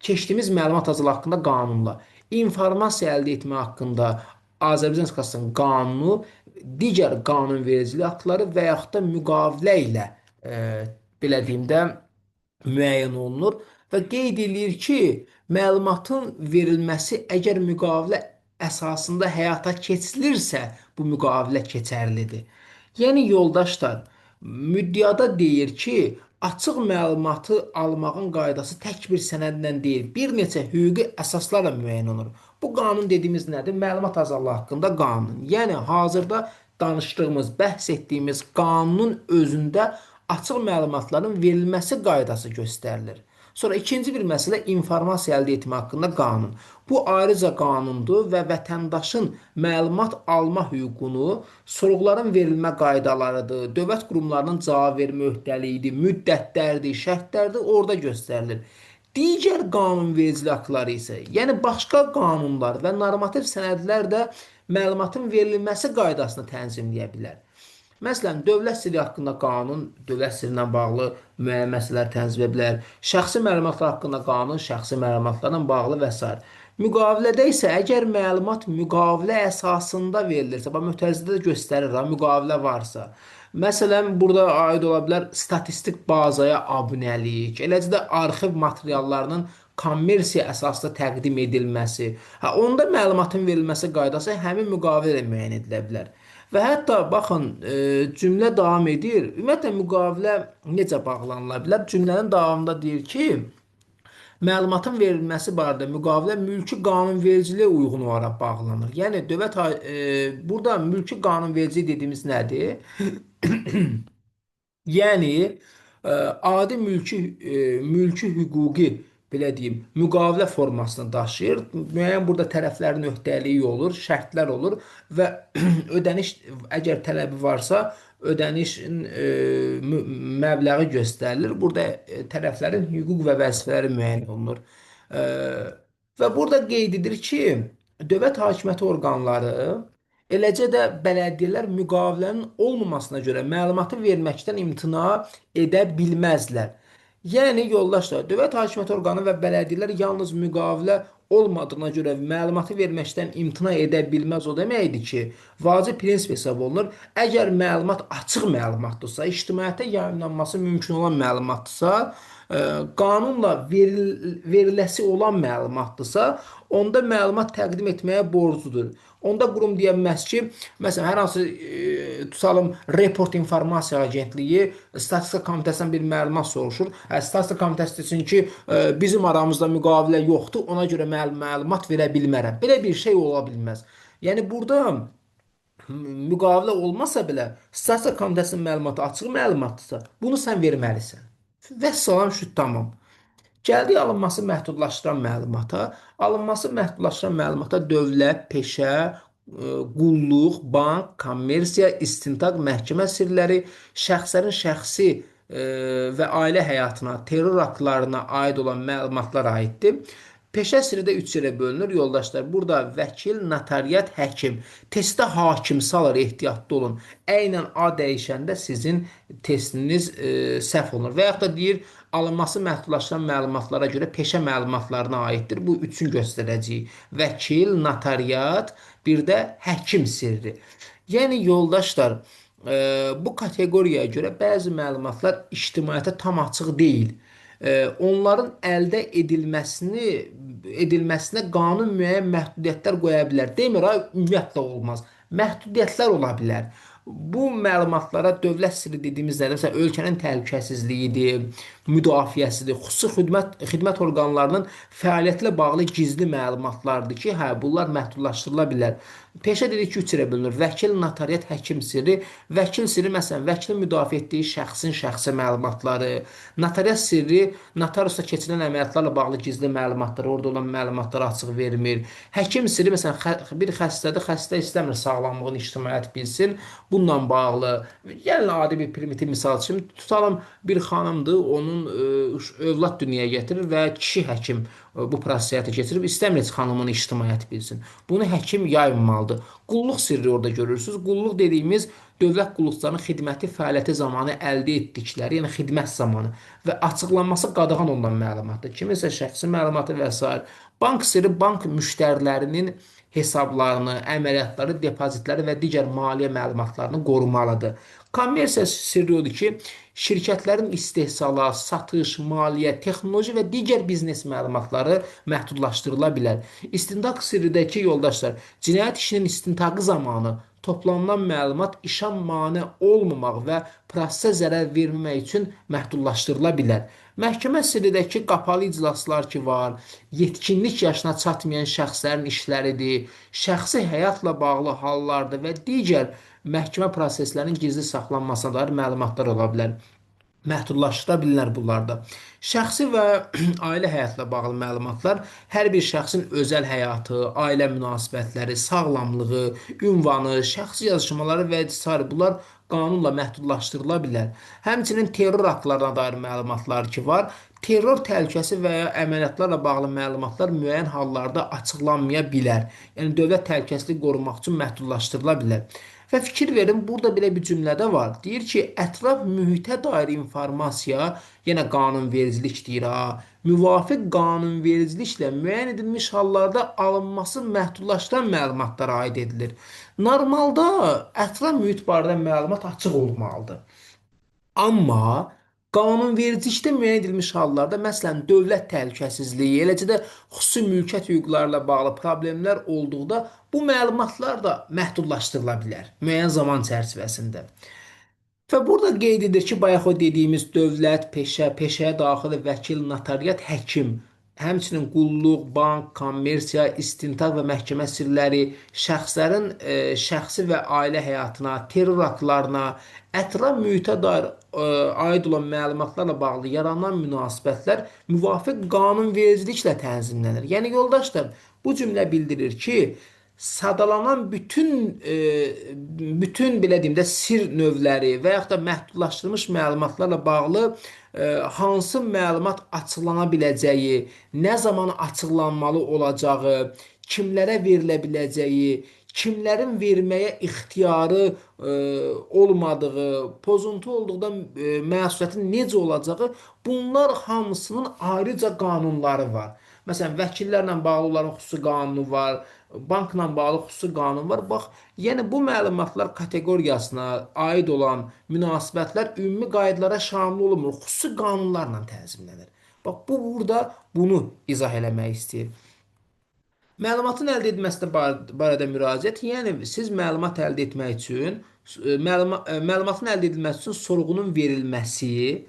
Speaker 1: Keçdiyimiz məlumat azlığı haqqında qanunla, informasiya əldə etmə haqqında Azərbaycan Respublikasının qanunu, digər qanunvericilik aktları və yaxud da müqavilə ilə belə deyim də müəyyən olunur və qeyd eləyir ki, məlumatın verilməsi əgər müqavilə əsasında həyata keçirilirsə, bu müqavilə keçərlidir. Yəni yoldaşlar, müddəada deyir ki, açıq məlumatı almağın qaydası tək bir sənədlə deyil, bir neçə hüquqi əsaslarla müəyyən olunur. Bu qanun dediyimiz nədir? Məlumat azadlığı haqqında qanun. Yəni hazırda danışdığımız, bəhs etdiyimiz qanunun özündə açıq məlumatların verilməsi qaydası göstərilir. Sonra ikinci bir məsələ informasiya əldə etmə haqqında qanun. Bu ayrıca qanundur və vətəndaşın məlumat alma hüququnu, sorğuların verilmə qaydalarıdır, dövlət qurumlarının cavab vermə öhdəliyidir, müddətlərdir, şərtlərdir, orada göstərilir. Digər qanunvericilik aktları isə, yəni başqa qanunlar və normativ sənədlər də məlumatın verilməsi qaydasını tənzimləyə bilər. Məsələn, dövlət sirri haqqında qanun dövlət sirri ilə bağlı müəyyən məsələlər tənzim edə bilər. Şəxsi məlumatlar haqqında qanun şəxsi məlumatlarla bağlı və s. Müqavilədə isə əgər məlumat müqavilə əsasında verilirsə, bax mötərizədə də göstərir ha, müqavilə varsa. Məsələn, burada aid ola bilər statistik bazaya abunəlik, eləcə də arxiv materiallarının kommersiya əsaslı təqdim edilməsi. Ha, onda məlumatın verilməsi qaydası həmin müqavilə ilə müəyyən edilə bilər. Və hətta baxın, cümlə davam edir. Ümumiyyətlə müqavilə necə bağlanıla bilər? Cümlənin davamında deyir ki, məlumatın verilməsi barədə müqavilə mülki qanunvericiliyə uyğun olaraq bağlanır. Yəni burada mülki qanunvericilik dediyimiz nədir? Yəni adi mülki hüquqi belə deyim, müqavilə formasını daşıyır. Müəyyən burada tərəflərin öhdəliyi olur, şərtlər olur və ödəniş əgər tələbi varsa, ödənişin məbləği göstərilir. Burada tərəflərin hüquq və vəzifələri müəyyən olunur. E, və burada qeyd edilir ki, dövlət hakimiyyəti orqanları eləcə də bələdiyyələr müqavilənin olmamasına görə məlumatı verməkdən imtina edə bilməzlər. Yəni yoldaşlar, dövlət hakimiyyəti orqanı və bələdiyyələr yalnız müqavilə olmadığına görə məlumatı verməkdən imtina edə bilməz. O deməkdir ki, vacib prinsip hesab olunur. Əgər məlumat açıq məlumatdırsa, ictimaiyyətə yayımlanması mümkün olan məlumatdırsa, qanunla veriləsi olan məlumatdırsa, onda məlumat təqdim etməyə borcludur. Onda qurum deyə bilməz ki, məsələn, hər hansı tutalım Report İnformasiya Agentliyi Statistika Komitəsindən bir məlumat soruşur. Statistika Komitəsi desin ki, bizim aramızda müqavilə yoxdur, ona görə məlumat verə bilmərəm. Belə bir şey ola bilməz. Yəni burada müqavilə olmasa belə, Statistika Komitəsinin məlumatı açıq məlumatdırsa, bunu sən verməlisən. Vəssalam şüd tamam. Gəldik alınması məhdudlaşdıran məlumata. Alınması məhdudlaşdıran məlumata dövlət, peşə, qulluq, bank, kommersiya, istintaq, məhkəmə sirləri, şəxslərin şəxsi və ailə həyatına, terror aktlarına aid olan məlumatlar aiddir. Peşə sirri də 3 yerə bölünür yoldaşlar. Burada vəkil, notariat, həkim. Testdə hakim salır, ehtiyatlı olun. Əynən A dəyişəndə sizin testiniz səhv olunur. Və yaxud da deyir, alınması məhdudlaşdıran məlumatlara görə peşə məlumatlarına aiddir. Bu üçün göstərəcəyik. Vəkil, notariat, bir də həkim sirri. Yəni yoldaşlar, bu kateqoriyaya görə bəzi məlumatlar ictimaiyyətə tam açıq deyil. Onların əldə edilməsinə qanun müəyyən məhdudiyyətlər qoya bilər. Demir, ümumiyyətlə olmaz. Məhdudiyyətlər ola bilər. Bu məlumatlara dövlət sirri dediyimiz nədir? Məsələn, ölkənin təhlükəsizliyidir, müdafiəsidir, xüsusi xidmət orqanlarının fəaliyyəti ilə bağlı gizli məlumatlardır ki, hə, bunlar məhdudlaşdırıla bilər. Peşə dedik ki, 3 yerə bölünür. Vəkil, notariat, həkim sirri. Vəkil sirri, məsələn, vəkilin müdafiə etdiyi şəxsin şəxsi məlumatları. Notariat sirri, notariusla keçirilən əməliyyatlarla bağlı gizli məlumatları, orada olan məlumatları açıq vermir. Həkim sirri, məsələn, bir xəstədir, xəstə istəmir sağlamlığını ictimaiyyət bilsin. Bununla bağlı, gəlin adi bir primitiv misal üçün, tutalım bir xanımdır, onun övlad dünyaya gətirir və kişi həkim bu prosesi həyata keçirib istəmir heç xanımın ictimaiyyət bilsin. Bunu həkim yaymalıdır. Qulluq sirri orada görürsünüz. Qulluq dediyimiz dövlət qulluqçularının xidməti fəaliyyəti zamanı əldə etdikləri, yəni xidmət zamanı və açıqlanması qadağan olunan məlumatdır. Kiminsə şəxsi məlumatı və s. Bank sirri bank müştərilərinin hesablarını, əməliyyatları, depozitləri və digər maliyyə məlumatlarını qorumalıdır. Kommersiya sirri odur ki, şirkətlərin istehsalat, satış, maliyyə, texnoloji və digər biznes məlumatları məhdudlaşdırıla bilər. İstintaq sirridəki yoldaşlar, cinayət işinin istintaqı zamanı toplanılan məlumat işə mane olmamaq və prosesə zərər verməmək üçün məhdudlaşdırıla bilər. Məhkəmə sirridəki qapalı iclaslar ki var, yetkinlik yaşına çatmayan şəxslərin işləridir, şəxsi həyatla bağlı hallardır və digər məhkəmə proseslərinin gizli saxlanmasına dair məlumatlar ola bilər. Məhdudlaşdıra bilinər bunlarda. Şəxsi və ailə həyatla bağlı məlumatlar hər bir şəxsin özəl həyatı, ailə münasibətləri, sağlamlığı, ünvanı, şəxsi yazışmaları və s. bunlar qanunla məhdudlaşdırıla bilər. Həmçinin terror aktlarına dair məlumatlar ki var, terror təhlükəsi və ya əməliyyatlarla bağlı məlumatlar müəyyən hallarda açıqlanmaya bilər. Yəni dövlət təhlükəsizliyi qorumaq üçün məhdudlaşdırıla bilər. Və fikir verin, burada belə bir cümlədə var. Deyir ki, ətraf mühitə dair informasiya, yenə qanunvericilik deyir ha, müvafiq qanunvericiliklə müəyyən edilmiş hallarda alınması məhdudlaşdıran məlumatlara aid edilir. Normalda ətraf mühit barədə məlumat açıq olmalıdır. Amma qanunvericilikdə müəyyən edilmiş hallarda, məsələn, dövlət təhlükəsizliyi, eləcə də xüsusi mülkiyyət hüquqlarla bağlı problemlər olduqda bu məlumatlar da məhdudlaşdırıla bilər müəyyən zaman çərçivəsində. Və burada qeyd edir ki, bayaq o dediyimiz dövlət, peşə, peşəyə daxil vəkil, notariat, həkim, həmçinin qulluq, bank, kommersiya, istintaq və məhkəmə sirləri, şəxslərin şəxsi və ailə həyatına, terror aktlarına, ətraf mühitə dair aid olan məlumatlarla bağlı yaranan münasibətlər müvafiq qanunvericiliklə tənzimlənir. Yəni yoldaşlar, bu cümlə bildirir ki, sadalanan bütün belə deyim də sir növləri və yaxud da məhdudlaşdırılmış məlumatlarla bağlı hansı məlumat açıqlana biləcəyi, nə zaman açıqlanmalı olacağı, kimlərə verilə biləcəyi, kimlərin verməyə ixtiyarı olmadığı, pozuntu olduqda məsuliyyətin necə olacağı, bunlar hamısının ayrıca qanunları var. Məsələn, vəkillərlə bağlı onların xüsusi qanunu var, bankla bağlı xüsusi qanun var. Bax, yəni bu məlumatlar kateqoriyasına aid olan münasibətlər ümumi qaydalara şamil olunmur, xüsusi qanunlarla tənzimlənir. Bax, bu burada bunu izah eləmək istəyir. Məlumatın əldə edilməsi barədə müraciət, yəni siz məlumat əldə etmək üçün məlumatın əldə edilməsi üçün sorğunun verilməsi,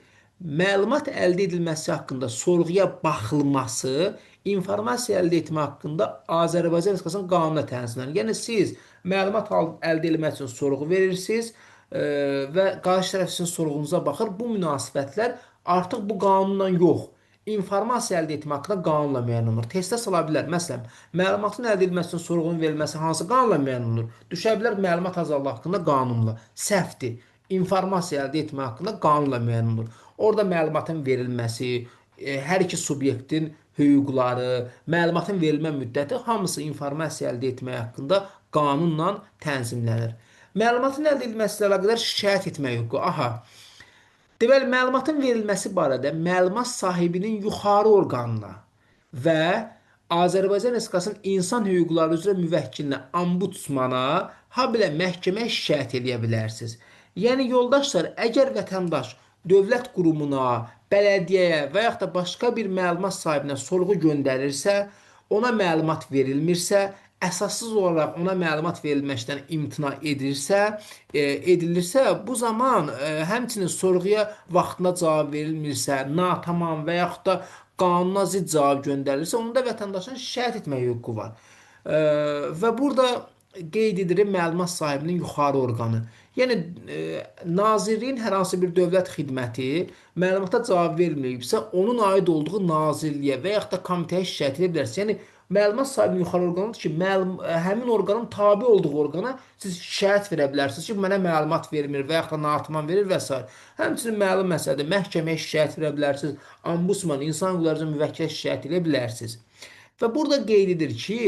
Speaker 1: məlumat əldə edilməsi haqqında sorğuya baxılması, informasiya əldə etmə haqqında Azərbaycan Respublikasının qanununa tənzimlənir. Yəni siz məlumat əldə etmək üçün sorğu verirsiniz və qarşı tərəf sizin sorğunuza baxır. Bu münasibətlər artıq bu qanunla yox, informasiya əldə etmə haqqında qanunla müəyyən olunur. Testə sala bilər. Məsələn, məlumatın əldə edilməsi üçün sorğunun verilməsi hansı qanunla müəyyən olunur? Düşə bilər məlumat azadlığı haqqında qanunla. Səhvdir. İnformasiya əldə etmə haqqında qanunla müəyyən olunur. Orada məlumatın verilməsi, hər iki subyektin hüquqları, məlumatın verilmə müddəti hamısı informasiya əldə etmək haqqında qanunla tənzimlənir. Məlumatın əldə edilməsi ilə əlaqədar şikayət etmək hüququ. Aha. Deməli, məlumatın verilməsi barədə məlumat sahibinin yuxarı orqanına və Azərbaycan Respublikasının insan hüquqları üzrə müvəkkilinə, ombudsmana, habelə məhkəməyə şikayət edə bilərsiniz. Yəni yoldaşlar, əgər vətəndaş dövlət qurumuna, bələdiyyəyə və yaxud da başqa bir məlumat sahibinə sorğu göndərirsə, ona məlumat verilmirsə, əsassız olaraq ona məlumat verilməkdən imtina edilirsə, bu zaman həmçinin sorğuya vaxtında cavab verilmirsə, natamam və yaxud da qanuna zidd cavab göndərilirsə, onda vətəndaşın şikayət etmək hüququ var. Və burada qeyd edilir məlumat sahibinin yuxarı orqanı. Yəni nazirliyin hər hansı bir dövlət xidməti məlumata cavab verməyibsə, onun aid olduğu nazirliyə və yaxud da komitəyə şikayət edə bilərsə. Yəni məlumat sahibinin yuxarı orqanıdır ki, həmin orqanın tabe olduğu orqana siz şikayət verə bilərsiniz ki, mənə məlumat vermir və yaxud da natamam verir və s. Həmçinin məlum məsələdir, məhkəməyə şikayət verə bilərsiniz, ombudsman, insan hüquqları üzrə müvəkkilə şikayət edə bilərsiniz. Və burada qeyd edir ki,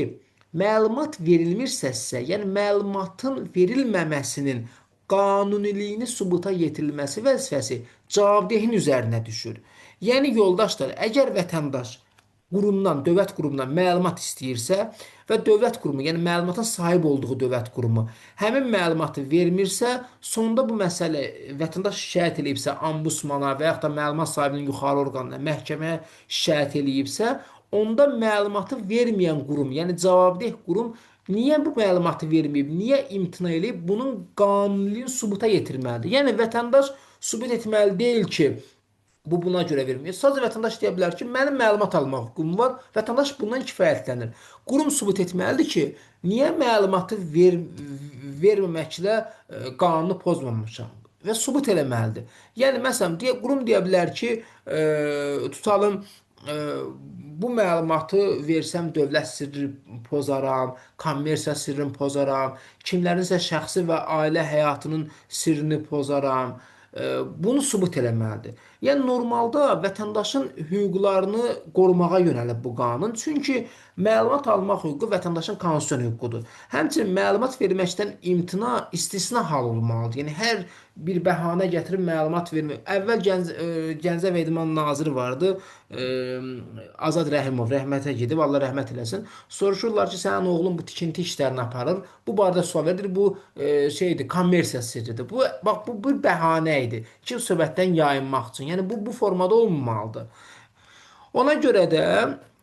Speaker 1: məlumat verilmirsəsə, yəni məlumatın verilməməsinin qanuniliyini sübuta yetirilməsi vəzifəsi cavabdehin üzərinə düşür. Yəni yoldaşlar, əgər vətəndaş qurumdan, dövlət qurumundan məlumat istəyirsə və dövlət qurumu, yəni məlumatın sahib olduğu dövlət qurumu həmin məlumatı vermirsə, sonda bu məsələ vətəndaş şikayət eləyibsə, ombudsmana və yaxud da məlumat sahibinin yuxarı orqanına, məhkəməyə şikayət eləyibsə, onda məlumatı verməyən qurum, yəni cavabdeh qurum niyə bu məlumatı verməyib, niyə imtina eləyib, bunun qanuniliyin sübuta yetirməlidir. Yəni vətəndaş sübut etməli deyil ki, bu buna görə vermir. Sadəcə vətəndaş deyə bilər ki, mənim məlumat almaq hüququm var. Vətəndaş bundan kifayətlənir. Qurum sübut etməlidir ki, niyə məlumatı verməməklə qanunu pozmamışam və sübut eləməlidir. Yəni məsələn, qurum deyə bilər ki, tutalım bu məlumatı versəm dövlət sirri pozaram, kommersiya sirrini pozaram, kimlərinsə şəxsi və ailə həyatının sirrini pozaram. Bunu sübut eləməlidir. Yəni normalda vətəndaşın hüquqlarını qorumağa yönəlib bu qanun. Çünki məlumat almaq hüququ vətəndaşın konstitusion hüququdur. Həmçinin məlumat verməkdən imtina istisna hal olmalıdır. Yəni hər bir bəhanə gətirib məlumat vermək. Əvvəl Gəncə və İdman naziri vardı, Azad Rəhimov, rəhmətə gedib, Allah rəhmət eləsin. Soruşurlar ki, sənin oğlun bu tikinti işlərini aparır. Bu barədə sual verir. Bu şeydir, kommersiya sirridir. Bax bu bir bəhanə idi ki, söhbətdən yayınmaq üçün. Yəni bu formada olmamalıdır. Ona görə də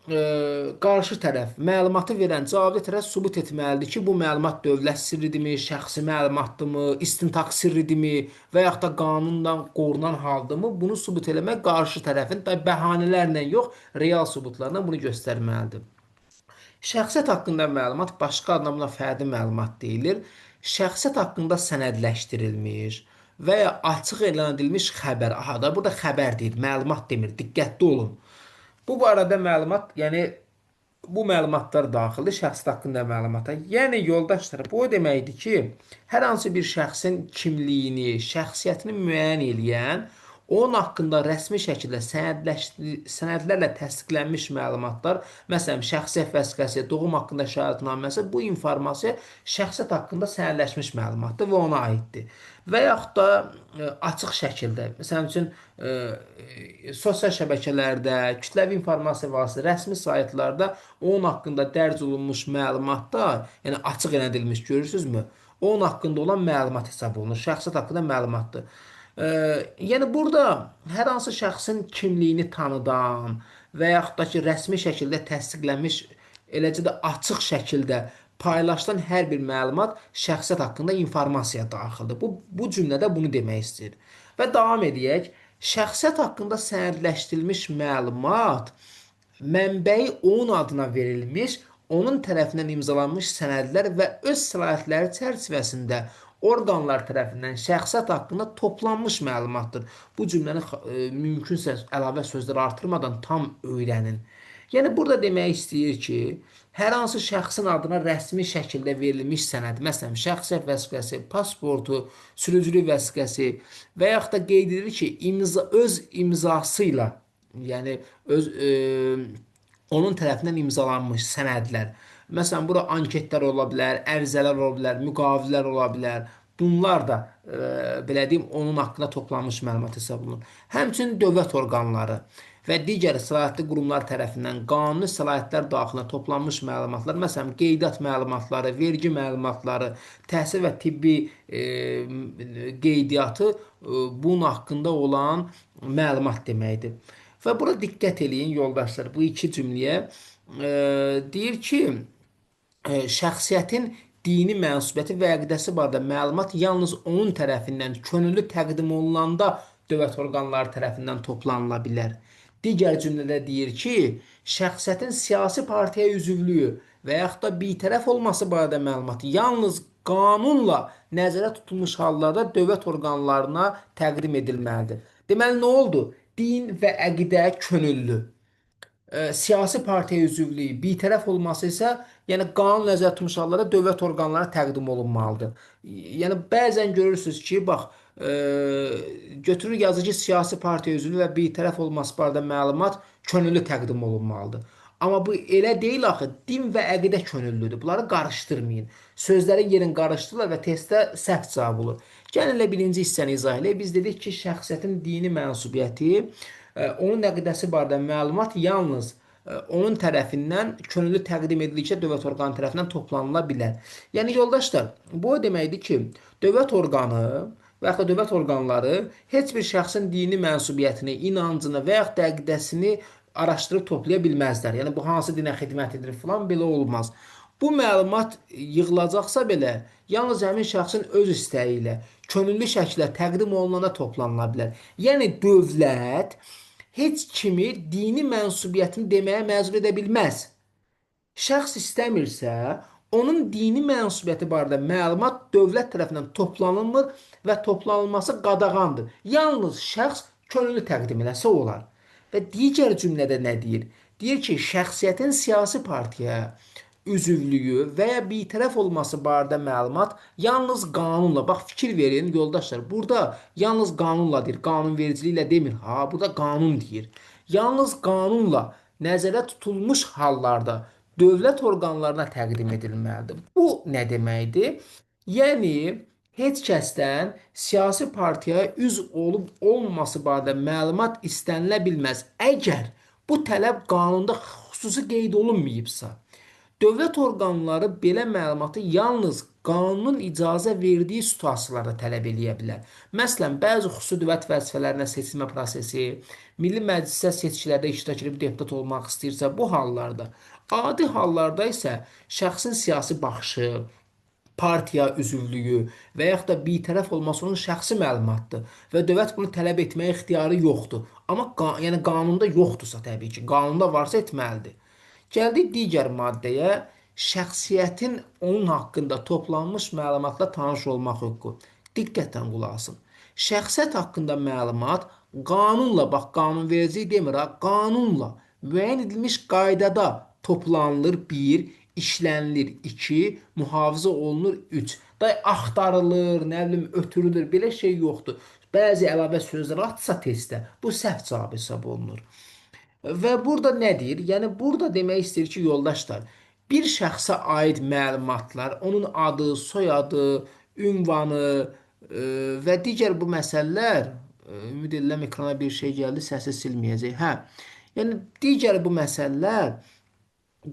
Speaker 1: qarşı tərəf məlumatı verən cavabdeh tərəf sübut etməlidir ki, bu məlumat dövlət sirridirmi, şəxsi məlumatdırmı, istintaq sirridirmi və yaxud da qanundan qorunan haldırmı? Bunu sübut eləmək qarşı tərəfin bəhanələrlə yox, real sübutlarla bunu göstərməlidir. Şəxsiyyət haqqında məlumat başqa adına buna fərdi məlumat deyilir. Şəxsiyyət haqqında sənədləşdirilmiş və ya açıq elan edilmiş xəbər. Aha da burada xəbər deyil, məlumat demir. Diqqətli olun. Bu barədə məlumat, yəni bu məlumatlar daxildir şəxsiyyət haqqında məlumata. Yəni yoldaşlar, bu o deməkdir ki, hər hansı bir şəxsin kimliyini, şəxsiyyətini müəyyən edən onun haqqında rəsmi şəkildə sənədlərlə təsdiqlənmiş məlumatlar, məsələn, şəxsiyyət vəsiqəsi, doğum haqqında şəhadətnaməsi, bu informasiya şəxsiyyət haqqında sənədləşmiş məlumatdır və ona aiddir. Və yaxud da açıq şəkildə, məsəl üçün sosial şəbəkələrdə, kütləvi informasiya vasitələri, rəsmi saytlarda onun haqqında dərc olunmuş məlumatlar, yəni açıq elan edilmiş, görürsünüzmü? Onun haqqında olan məlumat hesab olunur. Şəxsiyyət haqqında məlumatdır. Yəni burada hər hansı şəxsin kimliyini tanıdan və yaxud da ki, rəsmi şəkildə təsdiqlənmiş, eləcə də açıq şəkildə paylaşılan hər bir məlumat şəxsiyyət haqqında informasiya daxildir. Bu cümlədə bunu demək istəyir. Və davam edək. Şəxsiyyət haqqında sənədləşdirilmiş məlumat mənbəyi onun adına verilmiş, onun tərəfindən imzalanmış sənədlər və öz səlahiyyətləri çərçivəsində orqanlar tərəfindən şəxsiyyət haqqında toplanmış məlumatdır. Bu cümləni mümkünsə əlavə sözlər artırmadan tam öyrənin. Yəni burada demək istəyir ki, hər hansı şəxsin adına rəsmi şəkildə verilmiş sənəd, məsələn, şəxsiyyət vəsiqəsi, pasportu, sürücülük vəsiqəsi və yaxud da qeyd edilir ki, öz imzası ilə, yəni onun tərəfindən imzalanmış sənədlər. Məsələn, bura anketlər ola bilər, ərizələr ola bilər, müqavilələr ola bilər. Bunlar da belə deyim, onun haqqında toplanmış məlumat hesab olunur. Həmçinin dövlət orqanları və digər səlahiyyətli qurumlar tərəfindən qanuni səlahiyyətlər daxilində toplanmış məlumatlar, məsələn, qeydiyyat məlumatları, vergi məlumatları, təhsil və tibbi qeydiyyatı bunun haqqında olan məlumat deməkdir. Və bura diqqət eləyin yoldaşlar, bu iki cümləyə deyir ki, şəxsiyyətin dini mənsubiyyəti və əqidəsi barədə məlumat yalnız onun tərəfindən könüllü təqdim olunanda dövlət orqanları tərəfindən toplanıla bilər. Digər cümlədə deyir ki, şəxsiyyətin siyasi partiyaya üzvlüyü və yaxud da bitərəf olması barədə məlumat yalnız qanunla nəzərdə tutulmuş hallarda dövlət orqanlarına təqdim edilməlidir. Deməli, nə oldu? Din və əqidə könüllü. Siyasi partiya üzvlüyü, bitərəf olması isə, yəni qanun nəzərdə tutulmuş hallarda dövlət orqanlarına təqdim olunmalıdır. Yəni bəzən görürsüz ki, bax, götürür yazır ki, siyasi partiya üzvlüyü və bitərəf olması barədə məlumat könüllü təqdim olunmalıdır. Amma bu elə deyil axı, din və əqidə könüllüdür. Bunları qarışdırmayın. Sözlərin yerini qarışdırırlar və testdə səhv cavab olur. Gəlin elə birinci hissəni izah edək. Biz dedik ki, şəxsiyyətin dini mənsubiyyəti, onun əqidəsi barədə məlumat yalnız onun tərəfindən könüllü təqdim edildikcə dövlət orqanı tərəfindən toplanıla bilər. Yəni yoldaşlar, bu o deməkdir ki, dövlət orqanı və yaxud da dövlət orqanları heç bir şəxsin dini mənsubiyyətini, inancını və yaxud da əqidəsini araşdırıb toplaya bilməzlər. Yəni bu hansı dinə xidmət edir filan belə olmaz. Bu məlumat yığılacaqsa belə, yalnız həmin şəxsin öz istəyi ilə könüllü şəkildə təqdim olunana toplanıla bilər. Yəni dövlət heç kimi dini mənsubiyyətini deməyə məcbur edə bilməz. Şəxs istəmirsə, onun dini mənsubiyyəti barədə məlumat dövlət tərəfindən toplanılmır və toplanılması qadağandır. Yalnız şəxs könüllü təqdim eləsə olar. Və digər cümlədə nə deyir? Deyir ki, şəxsiyyətin siyasi partiyaya üzvlüyü və ya bitərəf olması barədə məlumat yalnız qanunla, bax fikir verin yoldaşlar, burada yalnız qanunla deyir, qanunvericiliklə demir, ha, burada qanun deyir. Yalnız qanunla nəzərdə tutulmuş hallarda dövlət orqanlarına təqdim edilməlidir. Bu nə deməkdir? Yəni, heç kəsdən siyasi partiyaya üzv olub olmaması barədə məlumat istənilə bilməz. Əgər bu tələb qanunda xüsusi qeyd olunmayıbsa. Dövlət orqanları belə məlumatı yalnız qanunun icazə verdiyi situasiyalarda tələb eləyə bilər. Məsələn, bəzi xüsusi dövlət vəzifələrinə seçilmə prosesi, Milli Məclisə seçkilərdə iştirak edib deputat olmaq istəyirsə, bu hallarda, adi hallarda isə şəxsin siyasi baxışı, partiya üzvlüyü və yaxud da bitərəf olması onun şəxsi məlumatdır və dövlət bunu tələb etməyə ixtiyarı yoxdur. Amma yəni qanunda yoxdursa təbii ki, qanunda varsa etməlidir. Gəldik digər maddəyə, şəxsiyyətin onun haqqında toplanmış məlumatla tanış olmaq hüququ. Diqqətlə qulaq asın. Şəxsiyyət haqqında məlumat qanunla, bax qanunvericilik demir ha, qanunla müəyyən edilmiş qaydada toplanılır 1, işlənilir 2, mühafizə olunur 3. Da axtarılır, nə bilim ötürülür, belə şey yoxdur. bəzi əlavə sözlər atsa testdə, bu səhv cavab hesab olunur. Və burada nə deyir? Yəni burada demək istəyir ki, yoldaşlar, bir şəxsə aid məlumatlar, onun adı, soyadı, ünvanı və digər bu məsələlər, ümid edirəm ekrana bir şey gəldi, səsi silməyəcək. Hə. Yəni digər bu məsələlər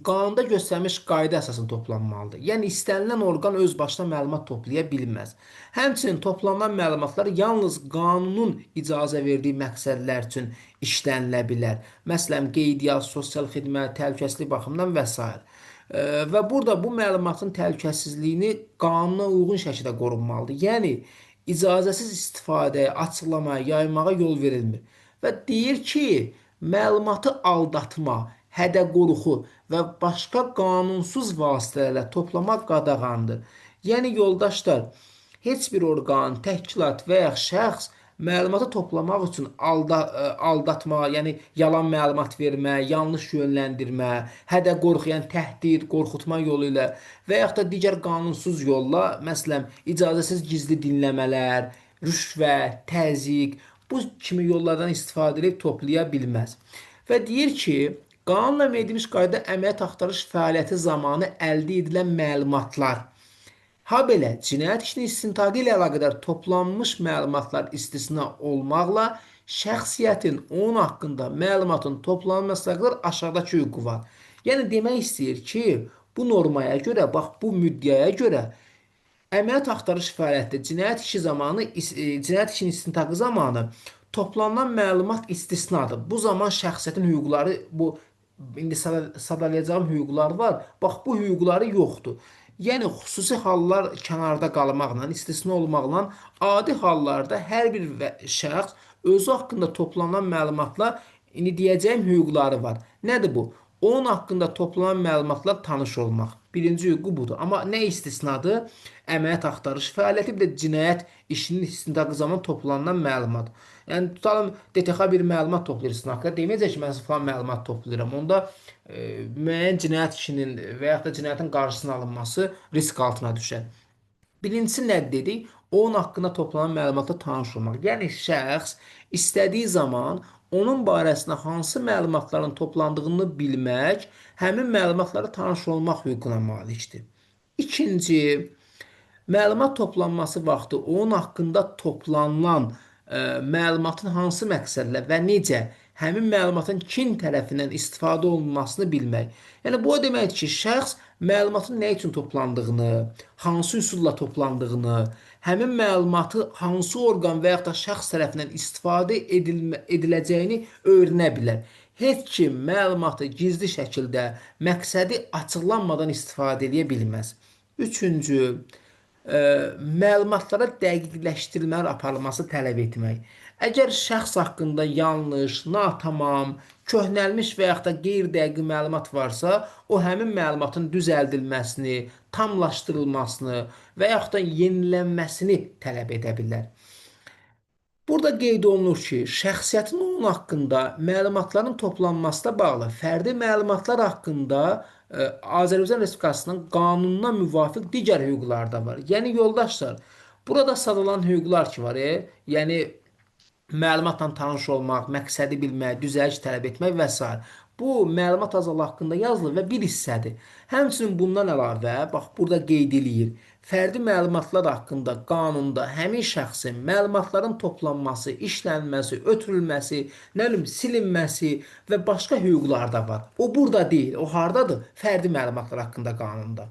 Speaker 1: qanunda göstərilmiş qayda əsasında toplanmalıdır. Yəni istənilən orqan öz başına məlumat toplaya bilməz. Həmçinin toplanan məlumatlar yalnız qanunun icazə verdiyi məqsədlər üçün işlənilə bilər. Məsələn, qeydiyyat, sosial xidmət, təhlükəsizlik baxımından və s. Və burada bu məlumatın təhlükəsizliyini qanuna uyğun şəkildə qorunmalıdır. Yəni icazəsiz istifadəyə, açıqlamaya, yaymağa yol verilmir. Və deyir ki, məlumatı aldatma, hədə-qorxu və başqa qanunsuz vasitələrlə toplamaq qadağandır. Yəni yoldaşlar, heç bir orqan, təşkilat və ya şəxs məlumatı toplamaq üçün aldatma, yəni yalan məlumat vermə, yanlış yönləndirmə, hədə-qorxu, yəni təhdid, qorxutma yolu ilə və yaxud da digər qanunsuz yolla, məsələn, icazəsiz gizli dinləmələr, rüşvət, təzyiq, bu kimi yollardan istifadə edib toplaya bilməz. Və deyir ki, qanunla müəyyən edilmiş qaydada əməliyyat axtarış fəaliyyəti zamanı əldə edilən məlumatlar, habelə cinayət işinin istintaqı ilə əlaqədar toplanmış məlumatlar istisna olmaqla şəxsiyyətin onun haqqında məlumatın toplanmasına qədər aşağıdakı hüququ var. Yəni demək istəyir ki, bu normaya görə, bax bu müddəaya görə əməliyyat axtarış fəaliyyəti cinayət işi zamanı, cinayət işinin istintaqı zamanı toplanan məlumat istisnadır. Bu zaman şəxsiyyətin hüquqları, bu indi sadalayacağım hüquqlar var. Bax bu hüquqları yoxdur. Yəni xüsusi hallar kənarda qalmaqla, istisna olmaqla adi hallarda hər bir şəxs özü haqqında toplanan məlumatla indi deyəcəyim hüquqları var. Nədir bu? Onun haqqında toplanan məlumatla tanış olmaq. Birinci hüququ budur. Amma nə istisnadır? Əməliyyat axtarış fəaliyyəti, bir də cinayət işinin istintaqı zamanı toplanan məlumat. Yəni tutalım DTX bir məlumat toplayırsın haqqında, deməyəcək ki, mən falan məlumat toplayıram. Onda müəyyən cinayət işinin və yaxud da cinayətin qarşısının alınması risk altına düşər. Birincisi nə dedik? Onun haqqında toplanan məlumatla tanış olmaq. Yəni şəxs istədiyi zaman onun barəsində hansı məlumatların toplandığını bilmək, həmin məlumatlara tanış olmaq hüququna malikdir. İkinci, məlumat toplanması vaxtı onun haqqında toplanılan məlumatın hansı məqsədlə və necə həmin məlumatın kim tərəfindən istifadə olunmasını bilmək. Yəni bu o deməkdir ki, şəxs məlumatın nə üçün toplandığını, hansı üsulla toplandığını, həmin məlumatı hansı orqan və yaxud da şəxs tərəfindən istifadə ediləcəyini öyrənə bilər. Heç kim məlumatı gizli şəkildə, məqsədi açıqlanmadan istifadə edə bilməz. Üçüncü, məlumatlara dəqiqləşdirmələr aparılması tələb etmək. Əgər şəxs haqqında yanlış, natamam, köhnəlmiş və yaxud da qeyri-dəqiq məlumat varsa, o həmin məlumatın düzəldilməsini, tamlaşdırılmasını və yaxud da yenilənməsini tələb edə bilər. Burada qeyd olunur ki, şəxsiyyətin onun haqqında məlumatların toplanmasına bağlı fərdi məlumatlar haqqında Azərbaycan Respublikasının qanununa müvafiq digər hüquqlar da var. Yəni yoldaşlar, burada sadalan hüquqlar ki var, yəni məlumatla tanış olmaq, məqsədi bilmək, düzəliş tələb etmək və s. Bu məlumat azallığı haqqında yazılır və bir hissədir. Həmçinin bundan əlavə, bax burada qeyd eləyir, fərdi məlumatlar haqqında qanunda həmin şəxsin məlumatların toplanması, işlənməsi, ötürülməsi, nə bilim, silinməsi və başqa hüquqlar da var. O burada deyil, o hardadır? Fərdi məlumatlar haqqında qanunda.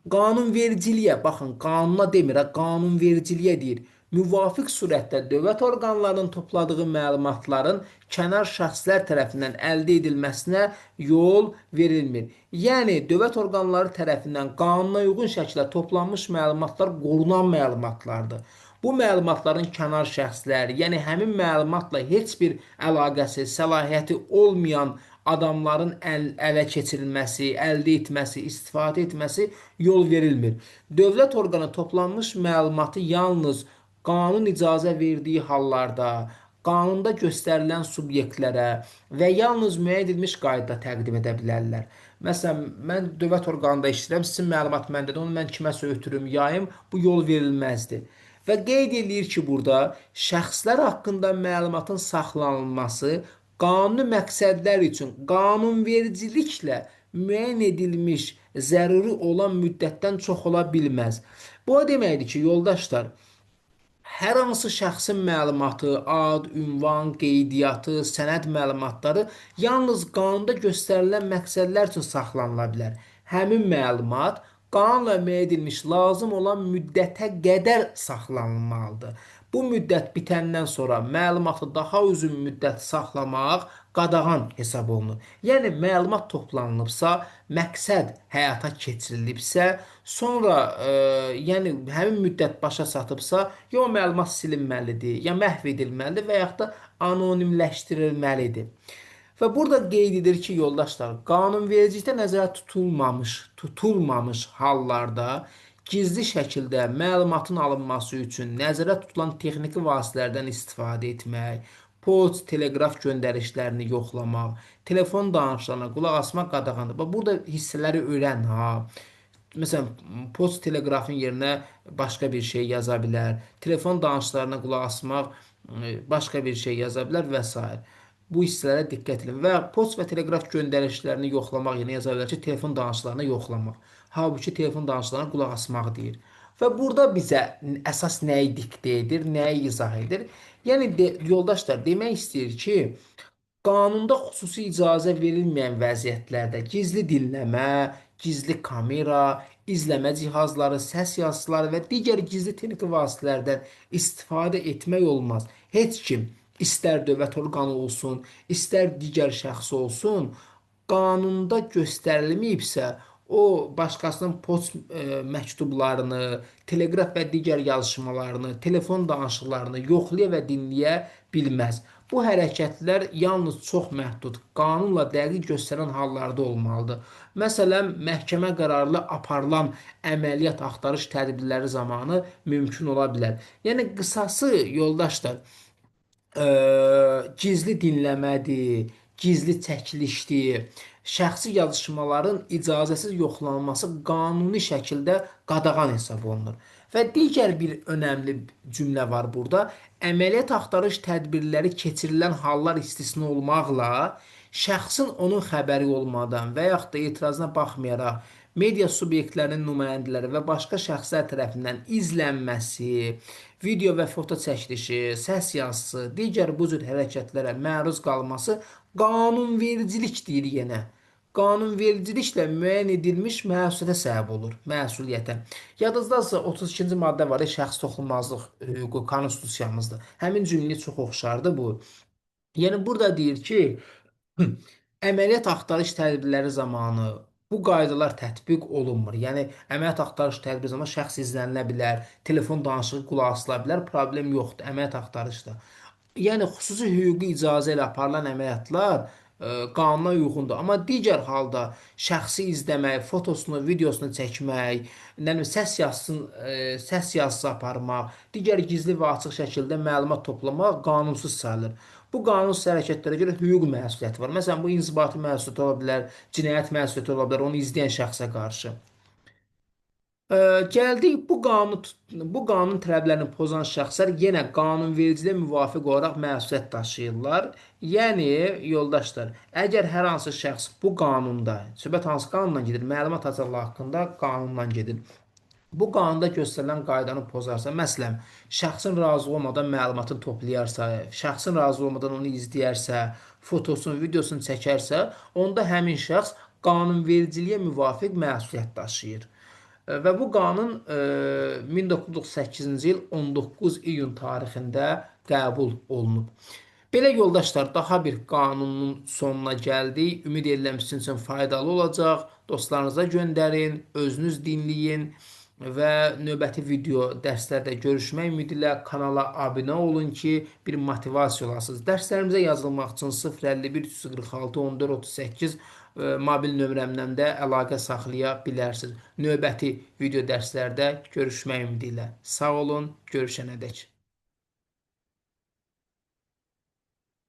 Speaker 1: Qanunvericiliyə, baxın, qanuna demir, qanunvericiliyə deyir. Müvafiq surətdə dövlət orqanlarının topladığı məlumatların kənar şəxslər tərəfindən əldə edilməsinə yol verilmir. Yəni, dövlət orqanları tərəfindən qanuna uyğun şəkildə toplanmış məlumatlar qorunan məlumatlardır. Bu məlumatların kənar şəxslər, yəni həmin məlumatla heç bir əlaqəsi, səlahiyyəti olmayan adamların ələ keçirilməsi, əldə etməsi, istifadə etməsi yol verilmir. Dövlət orqanı toplanmış məlumatı yalnız qanun icazə verdiyi hallarda, qanunda göstərilən subyektlərə və yalnız müəyyən edilmiş qaydada təqdim edə bilərlər. Məsələn, mən dövlət orqanında işləyirəm, sizin məlumat məndədir, onu mən kiməsə ötürüm, yayım, bu yol verilməzdir. Və qeyd edir ki, burada şəxslər haqqında məlumatın saxlanılması qanuni məqsədlər üçün qanunvericiliklə müəyyən edilmiş zəruri olan müddətdən çox ola bilməz. Bu o deməkdir ki, yoldaşlar, hər hansı şəxsin məlumatı, ad, ünvan, qeydiyyatı, sənəd məlumatları yalnız qanunda göstərilən məqsədlər üçün saxlanıla bilər. Həmin məlumat qanunla müəyyən edilmiş lazım olan müddətə qədər saxlanılmalıdır. Bu müddət bitəndən sonra məlumatı daha uzun müddət saxlamaq qadağan hesab olunur. Yəni məlumat toplanılıbsa, məqsəd həyata keçirilibsə, sonra yəni həmin müddət başa çatıbsa, ya o məlumat silinməlidir, ya məhv edilməlidir və yaxud da anonimləşdirilməlidir. Və burada qeyd edir ki, yoldaşlar, qanunvericilikdə nəzərdə tutulmamış hallarda gizli şəkildə məlumatın alınması üçün nəzərdə tutulan texniki vasitələrdən istifadə etmək, poçt, teleqraf göndərişlərini yoxlamaq, telefon danışıqlarına qulaq asmaq qadağandır. Bax, burada hissələri öyrən ha. Məsələn, poçt teleqrafın yerinə başqa bir şey yaza bilər. Telefon danışıqlarına qulaq asmaq başqa bir şey yaza bilər və s. Bu hissələrə diqqət edin və poçt və teleqraf göndərişlərini yoxlamaq yerinə yaza bilər ki, telefon danışıqlarına yoxlamaq. Halbuki telefon danışıqlarına qulaq asmaq deyir. Və burada bizə əsas nəyi diktə edir, nəyi izah edir? Yəni yoldaşlar demək istəyir ki, qanunda xüsusi icazə verilməyən vəziyyətlərdə gizli dinləmə, gizli kamera, izləmə cihazları, səs yazıçıları və digər gizli texniki vasitələrdən istifadə etmək olmaz. Heç kim, istər dövlət orqanı olsun, istər digər şəxs olsun, qanunda göstərilməyibsə, o başqasının poçt məktublarını, teleqraf və digər yazışmalarını, telefon danışıqlarını yoxlaya və dinləyə bilməz. Bu hərəkətlər yalnız çox məhdud, qanunla dəqiq göstərən hallarda olmalıdır. Məsələn, məhkəmə qərarlı aparılan əməliyyat axtarış tədbirləri zamanı mümkün ola bilər. Yəni qısası yoldaşlar, gizli dinləmədir, gizli çəkilişdir, şəxsi yazışmaların icazəsiz yoxlanılması qanuni şəkildə qadağan hesab olunur. Və digər bir önəmli cümlə var burada. Əməliyyat axtarış tədbirləri keçirilən hallar istisna olmaqla, şəxsin onun xəbəri olmadan və yaxud da etirazına baxmayaraq media subyektlərinin nümayəndələri və başqa şəxslər tərəfindən izlənməsi, video və foto çəkilişi, səs yazısı, digər bu cür hərəkətlərə məruz qalması qanunvericilik deyir yenə. Qanunvericiliklə müəyyən edilmiş məsuliyyətə səbəb olur, məsuliyyətə. Yadınızdadırsa 32-ci maddə var, şəxs toxunulmazlıq hüququ konstitusiyamızda. Həmin cümləyə çox oxşardı bu. Yəni burada deyir ki, əməliyyat axtarış tədbirləri zamanı bu qaydalar tətbiq olunmur. Yəni əməliyyat axtarış tədbiri zamanı şəxs izlənilə bilər, telefon danışığı qulaq asıla bilər, problem yoxdur əməliyyat axtarışda. Yəni xüsusi hüquqi icazə ilə aparılan əməliyyatlar qanuna uyğundur. Amma digər halda şəxsi izləmək, fotosunu, videosunu çəkmək, nə bilim səs yazısı aparmaq, digər gizli və açıq şəkildə məlumat toplamaq qanunsuz sayılır. Bu qanunsuz hərəkətlərə görə hüquq məsuliyyəti var. Məsələn, bu inzibati məsuliyyət ola bilər, cinayət məsuliyyəti ola bilər, onu izləyən şəxsə qarşı. Gəldik bu qanun tələblərini pozan şəxslər yenə qanunvericiliyə müvafiq olaraq məsuliyyət daşıyırlar. Yəni yoldaşlar, əgər hər hansı şəxs bu qanunda, söhbət hansı qanundan gedir? Məlumat azadlığı haqqında qanundan gedir. Bu qanunda göstərilən qaydanı pozarsa, məsələn, şəxsin razılığı olmadan məlumatı toplayarsa, şəxsin razılığı olmadan onu izləyərsə, fotosunu, videosunu çəkərsə, onda həmin şəxs qanunvericiliyə müvafiq məsuliyyət daşıyır. Və bu qanun 1998-ci il 19 iyun tarixində qəbul olunub. Belə yoldaşlar, daha bir qanunun sonuna gəldik. Ümid edirəm sizin üçün faydalı olacaq. Dostlarınıza göndərin, özünüz dinləyin və növbəti video dərslərdə görüşmək ümidi ilə kanala abunə olun ki, bir motivasiya olasınız. Dərslərimizə yazılmaq üçün 051 346 14 38 mobil nömrəmdən də əlaqə saxlaya bilərsiniz. Növbəti video dərslərdə görüşmək ümidi ilə. Sağ olun, görüşənədək.